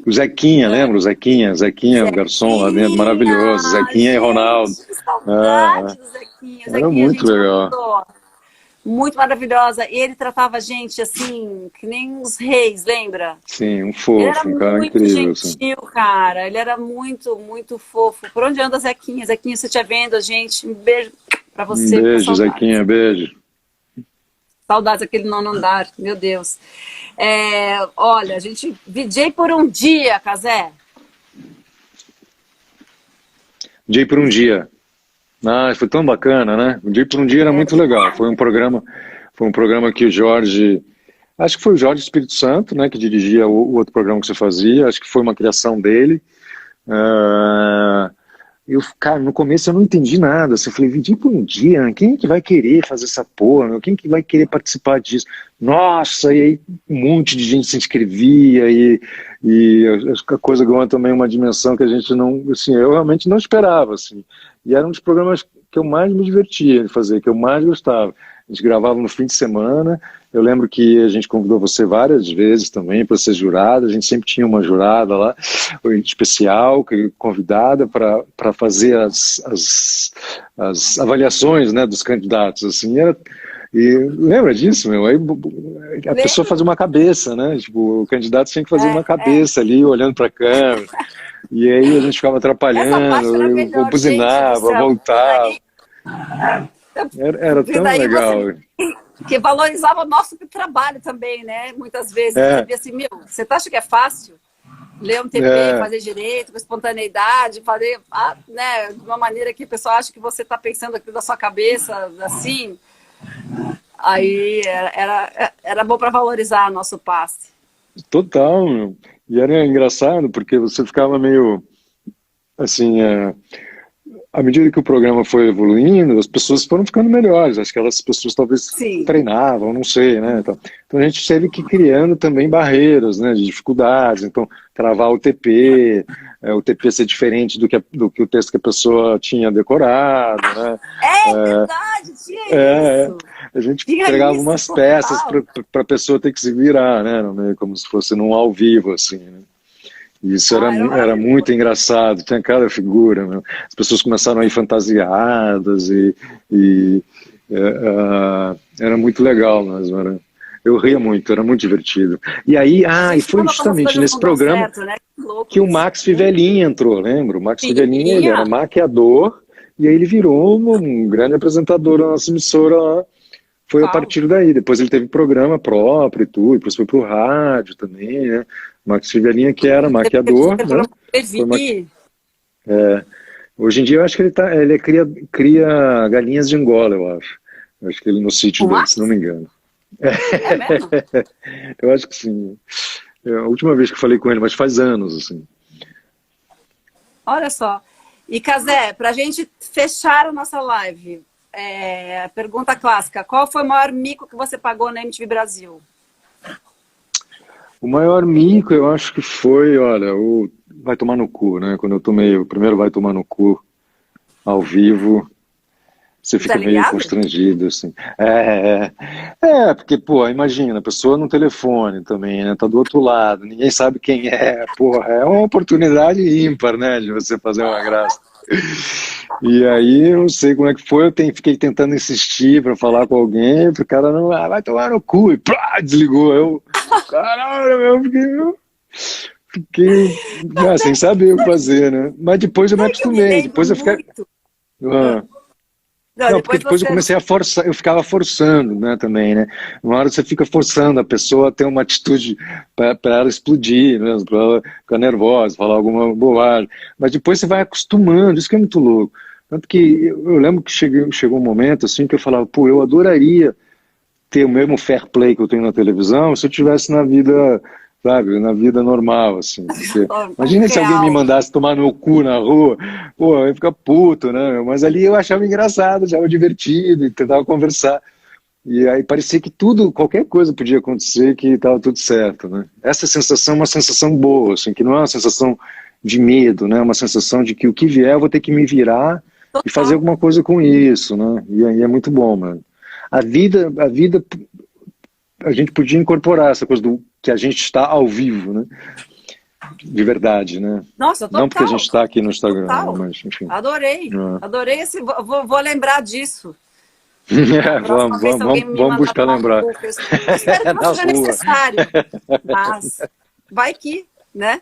O Zequinha, lembra? O Zequinha, o garçom lá dentro, maravilhoso, Zequinha e Ronaldo. Que saudade do Zequinha. Era muito legal. Muito maravilhosa, e ele tratava a gente, assim, que nem os reis, lembra? Sim, um fofo, um cara incrível. Ele era muito gentil, cara, ele era muito, muito fofo. Por onde anda Zequinha? Zequinha, você estiver vendo a gente, um beijo pra você. Um beijo, Zequinha, beijo. Saudades daquele nono andar, meu Deus. Olha, a gente... DJ por um dia, Cazé. DJ por um dia. Foi tão bacana, né? O Dia por um Dia era muito legal. Foi um programa que o Jorge, acho que foi o Jorge Espírito Santo, né, que dirigia o outro programa que você fazia. Acho que foi uma criação dele. Cara, no começo eu não entendi nada. Assim, eu falei, Dia por um Dia, quem é que vai querer fazer essa porra? Meu? Quem é que vai querer participar disso? Nossa, e aí um monte de gente se inscrevia e a coisa ganhou também uma dimensão que a gente não, assim, eu realmente não esperava, assim. E era um dos programas que eu mais me divertia de fazer, que eu mais gostava. A gente gravava no fim de semana. Eu lembro que a gente convidou você várias vezes também para ser jurada. A gente sempre tinha uma jurada lá, especial, convidada para fazer as avaliações, né, dos candidatos. Assim, e lembra disso, meu? Aí a pessoa fazia uma cabeça, né? Tipo, o candidato tinha que fazer uma cabeça ali, olhando para a câmera. E aí a gente ficava atrapalhando, eu buzinava, voltava. Era tão legal. Que valorizava o nosso trabalho também, né? Muitas vezes. Você via assim, você acha que é fácil ler um TP, fazer direito, com espontaneidade, fazer, né, de uma maneira que o pessoal acha que você está pensando aqui da sua cabeça, assim. Aí era bom para valorizar nosso passe. Total, meu. E era engraçado porque você ficava meio assim, à medida que o programa foi evoluindo, as pessoas foram ficando melhores. Acho que aquelas pessoas talvez treinavam, não sei, né? Então a gente teve que ir criando também barreiras, né, de dificuldades. Então, travar o TP ser diferente do que o texto que a pessoa tinha decorado, né? Verdade, tinha isso. A gente entregava umas peças para a pessoa ter que se virar, né? Como se fosse num ao vivo, assim, né? Isso era muito engraçado, tinha cada figura, né? As pessoas começaram a ir fantasiadas era muito legal mesmo, eu ria muito, era muito divertido. E aí, e foi justamente nesse programa certo, né? Que o Max Fivelin entrou, lembra? O Max Fivelin, ele era maquiador, e aí ele virou um grande apresentador da nossa emissora lá. Foi a partir daí, depois ele teve programa próprio e tudo, depois foi pro rádio também, né? Max Fivelin, que era maquiador, né? Hoje em dia eu acho que ele cria galinhas de Angola, eu acho. Eu acho que ele no sítio dele, se não me engano. É mesmo? Eu acho que sim. A última vez que eu falei com ele, mas faz anos, assim. Olha só. E, Cazé, pra gente fechar a nossa live, pergunta clássica, qual foi o maior mico que você pagou na MTV Brasil? O maior mico, eu acho que foi, olha, o vai tomar no cu, né? Quando eu tomei o primeiro vai tomar no cu ao vivo, você Tá fica meio ligado? constrangido, assim. Porque, pô, imagina, a pessoa no telefone também, né? Tá do outro lado, ninguém sabe quem é, porra, é uma oportunidade ímpar, né? De você fazer uma graça. E aí, eu não sei como é que foi, fiquei tentando insistir pra falar com alguém, o cara não, vai tomar no cu, e plá, desligou. Eu, caralho, fiquei sem saber o que fazer, né? Mas depois eu me Sabe que eu me acostumei, lembro depois eu fiquei... muito? Ah, Ah, não, não, porque depois depois eu você... comecei a forçar, eu ficava forçando, né, também, né? Uma hora você fica forçando a pessoa a ter uma atitude para ela explodir mesmo, para ela ficar nervosa, falar alguma bobagem. Mas depois você vai acostumando, isso que é muito louco. Tanto que eu lembro que chegou um momento assim que eu falava, pô, eu adoraria ter o mesmo fair play que eu tenho na televisão se eu tivesse na vida, sabe, na vida normal, assim. Porque imagina se alguém me Real. mandasse tomar no cu na rua, pô, eu ia ficar puto, né? Mas ali eu achava engraçado, achava divertido, e tentava conversar. E aí parecia que tudo, qualquer coisa podia acontecer que estava tudo certo, né? Essa sensação é uma sensação boa, assim, que não é uma sensação de medo, né? É uma sensação de que o que vier eu vou ter que me virar e fazer Total. alguma coisa com isso, né? E aí é muito bom, mano. A vida, a gente podia incorporar essa coisa do que a gente está ao vivo, né? De verdade, né? Nossa, Não porque a gente total. está aqui no Instagram, né? Total. Mas enfim. Adorei. Adorei esse. Vou lembrar disso. A próxima Vamos, vez, se vamos, alguém vamos, me vamos mandar buscar tomar no lembrar. cu, eu espero que não Na seja rua. necessário, mas vai que, né?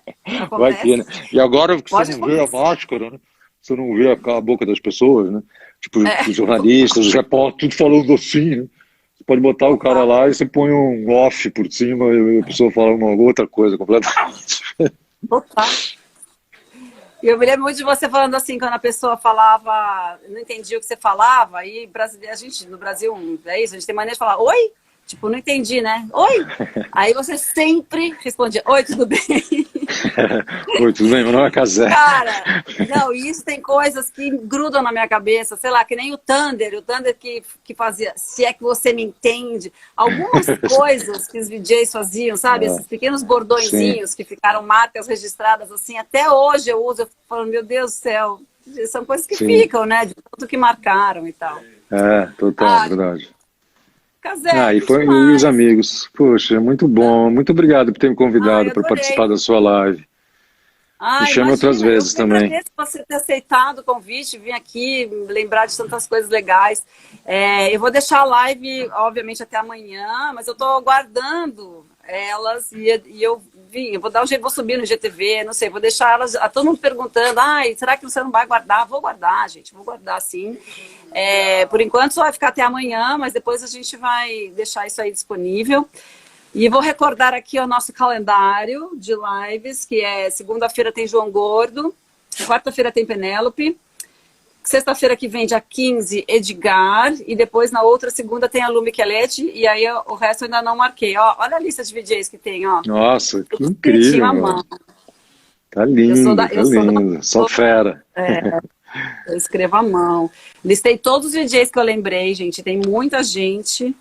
Vai que, né? Acontece. E agora que você Pode não vê a acontecer. máscara, né? Você não vê a boca das pessoas, né? Tipo, os É, jornalistas, os repórteres, tudo falando assim, né? Você pode botar o cara total. lá e você põe um off por cima e a pessoa fala uma outra coisa completamente. Total. E eu me lembro muito de você falando assim, quando a pessoa falava, não entendia o que você falava, aí a gente, no Brasil, é isso, a gente tem maneira de falar, oi? Tipo, não entendi, né? Oi? Aí você sempre respondia, oi, tudo bem? Oi, tudo bem? Meu nome é Cazé. Cara, não, e isso tem coisas que grudam na minha cabeça, sei lá, que nem o Thunder que fazia, se é que você me entende, algumas coisas que os VJs faziam, sabe, Ah, esses pequenos sim, bordõezinhos que ficaram marcas registradas, assim, até hoje eu uso, eu fico falando, meu Deus do céu, são coisas que sim. ficam, né, de tanto que marcaram e tal. Total, Ai, verdade. Casé, que E os demais. amigos? Poxa, muito bom. Muito obrigado por ter me Ai, convidado para participar adorei. da sua live. Me Ah, chame outras imagina, eu vezes que também. agradeço você ter aceitado o convite, vir aqui, lembrar de tantas coisas legais. Eu vou deixar a live, obviamente, até amanhã, mas eu estou aguardando elas e eu vim, eu vou dar um jeito, vou subir no GTV, não sei, vou deixar elas, todo mundo perguntando, ai, será que você não vai guardar? Vou guardar, gente, vou guardar sim. Por enquanto só vai ficar até amanhã, mas depois a gente vai deixar isso aí disponível. E vou recordar aqui o nosso calendário de lives, que é segunda-feira tem João Gordo, quarta-feira tem Penélope, sexta-feira que vem, dia 15, Edgar, e depois na outra segunda tem a Lu Micheletti, e aí o resto eu ainda não marquei. Ó, olha a lista de VJs que tem, ó. Nossa, que Tudo escritinho incrível, à meu. mão. Tá Eu sou lindo, da, tá eu sou da, lindo. Só fera. eu escrevo à mão. Listei todos os VJs que eu lembrei, gente. Tem muita gente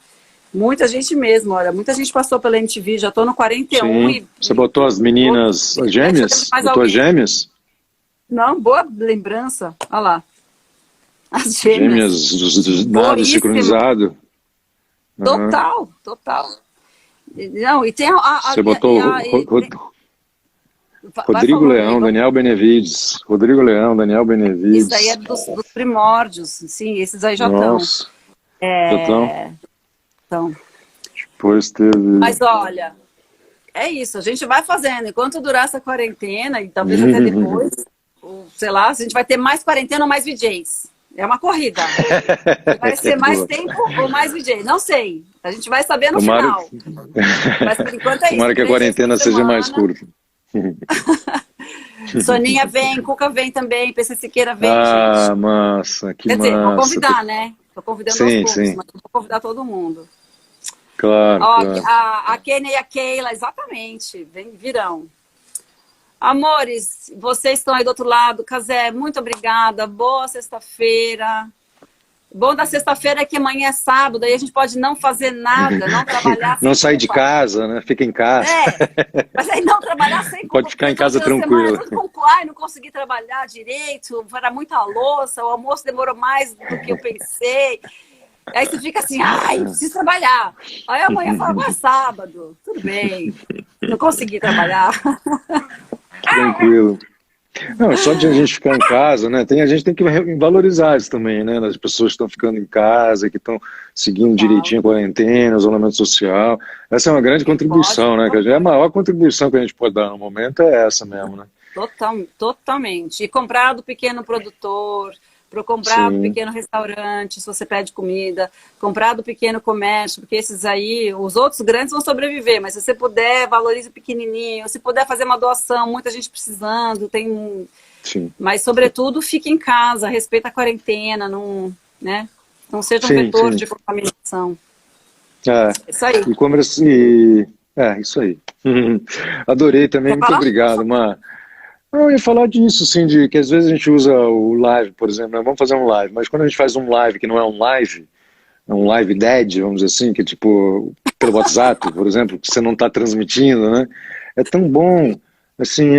mesmo, olha. Muita gente passou pela MTV, já tô no 41 Sim. Você e botou as meninas, as já teve gêmeas? mais Botou as alguém. gêmeas? Não, boa lembrança. Olha lá. As gêmeas. Gêmeas, nado Boíssima. sincronizado? Aham. Total, total. Não, e tem Você botou vai Rodrigo falando aí. Leão, Daniel Benevides. Rodrigo Leão, Daniel Isso daí é Benevides. dos primórdios. Sim, esses aí já estão. Nossa, já estão. Então. Depois teve. Mas olha, é isso. A gente vai fazendo. Enquanto durar essa quarentena, e talvez até depois, ou, sei lá, a gente vai ter mais quarentena ou mais VJs. É uma corrida. Vai ser mais Boa. tempo ou mais VJ? Não sei. A gente vai saber no Tomara, final. Mas por enquanto é isso. tomara que a 3 dias por quarentena seja mais semana. curta. Soninha vem, Cuca vem também, PC Siqueira vem, gente. Ah, massa, que Quer dizer, vou massa. convidar, né? Tô convidando aos Sim, poucos, sim, mas vou convidar todo mundo. claro, Ó, claro. a Kênia e a Keila, exatamente, virão. Amores, vocês estão aí do outro lado. Casé, muito obrigada. Boa sexta-feira. Bom da sexta-feira é que amanhã é sábado, aí a gente pode não fazer nada, não trabalhar sem Não sair de culpa. casa, né? Fica em casa. Mas aí não trabalhar sem culpa. Pode ficar em Porque todo casa dia da tranquilo. semana, tudo com, ai, não consegui trabalhar direito, era muita louça, o almoço demorou mais do que eu pensei. Aí você fica assim, ai, preciso trabalhar. Aí amanhã fala, é sábado, tudo bem, não consegui trabalhar. Tranquilo. Não, só de a gente ficar em casa, né? A gente tem que valorizar isso também, né? As pessoas que estão ficando em casa, que estão seguindo direitinho a quarentena, o isolamento social. Essa é uma grande contribuição, né? A maior contribuição que a gente pode dar no momento é essa mesmo, né? Totalmente. E comprar do pequeno produtor, para comprar do pequeno restaurante, se você pede comida, comprar do pequeno comércio, porque esses aí, os outros grandes vão sobreviver, mas se você puder, valorize o pequenininho, se puder fazer uma doação, muita gente precisando, tem... Sim. Mas, sobretudo, fique em casa, respeita a quarentena, não, né? Não seja um vetor de contaminação. Isso aí. Isso aí. Adorei também, muito obrigado, Mar. Eu ia falar disso, assim, de que às vezes a gente usa o live, por exemplo, né? Vamos fazer um live, mas quando a gente faz um live que não é um live dead, vamos dizer assim, que é tipo pelo WhatsApp, por exemplo, que você não está transmitindo, né? É tão bom, assim,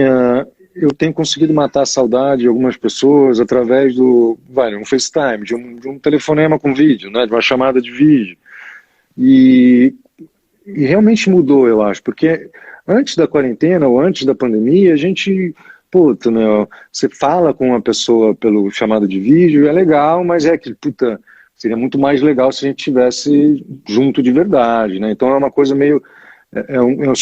eu tenho conseguido matar a saudade de algumas pessoas através um FaceTime, de um telefonema com vídeo, né? De uma chamada de vídeo. E realmente mudou, eu acho, porque antes da quarentena ou antes da pandemia, a gente... Puta, meu, você fala com uma pessoa pelo chamado de vídeo, é legal, mas é que, puta, seria muito mais legal se a gente estivesse junto de verdade, né? Então é uma coisa meio, é um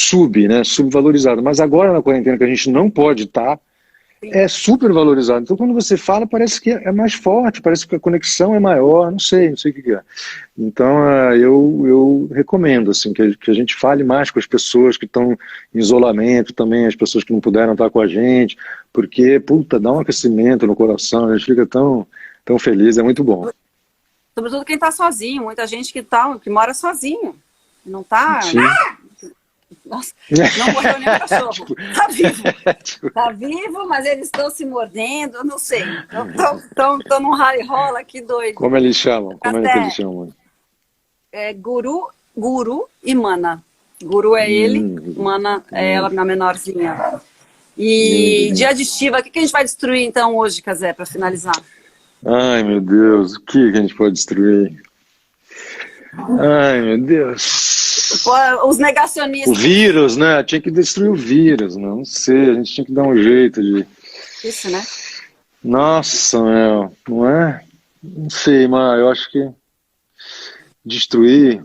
subvalorizado. Mas agora na quarentena que a gente não pode estar, é super valorizado. Então quando você fala, parece que é mais forte, parece que a conexão é maior, não sei o que é. Então eu recomendo assim, que a gente fale mais com as pessoas que estão em isolamento também, as pessoas que não puderam estar com a gente, porque, puta, dá um aquecimento no coração, a gente fica tão feliz, é muito bom. Sobretudo quem está sozinho, muita gente que mora sozinho, não está... Nossa, não mordeu nem o cachorro. Tá vivo. Tá vivo, mas eles estão se mordendo, eu não sei. Estão num rally-rola aqui doido. Como eles chamam? Como é que eles chamam? É Guru e Mana. Guru é ele, Mana é ela, na menorzinha. E de aditiva, o que a gente vai destruir então hoje, Cazé, para finalizar? Ai, meu Deus, o que a gente pode destruir? Ai, meu Deus. Os negacionistas. O vírus, né? Tinha que destruir o vírus, né? Não sei, a gente tinha que dar um jeito de... Isso, né? Nossa, meu, não é? Não sei, mas eu acho que destruir...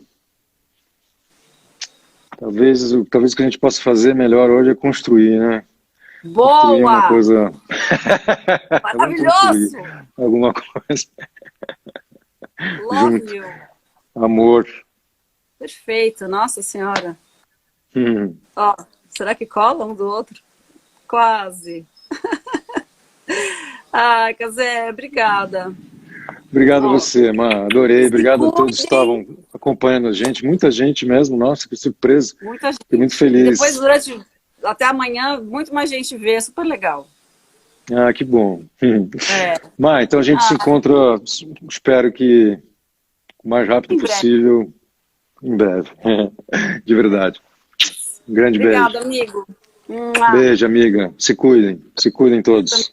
Talvez o que a gente possa fazer melhor hoje é construir, né? Boa! Construir uma coisa... Maravilhoso! Alguma coisa. Love you. Amor. Perfeito, nossa senhora. Ó, será que cola um do outro? Quase. Ah, Cazé, obrigada. Obrigado a você, Mar. Adorei. Obrigado a todos que estavam acompanhando a gente. Muita gente mesmo. Nossa, que surpresa. Muita gente. Fiquei muito feliz. E depois, até amanhã, muito mais gente vê. Super legal. Ah, que bom. Mar, então a gente se encontra, espero que o mais rápido possível, em breve. De verdade. Um grande beijo. Obrigada, amigo. Beijo, amiga. Se cuidem todos.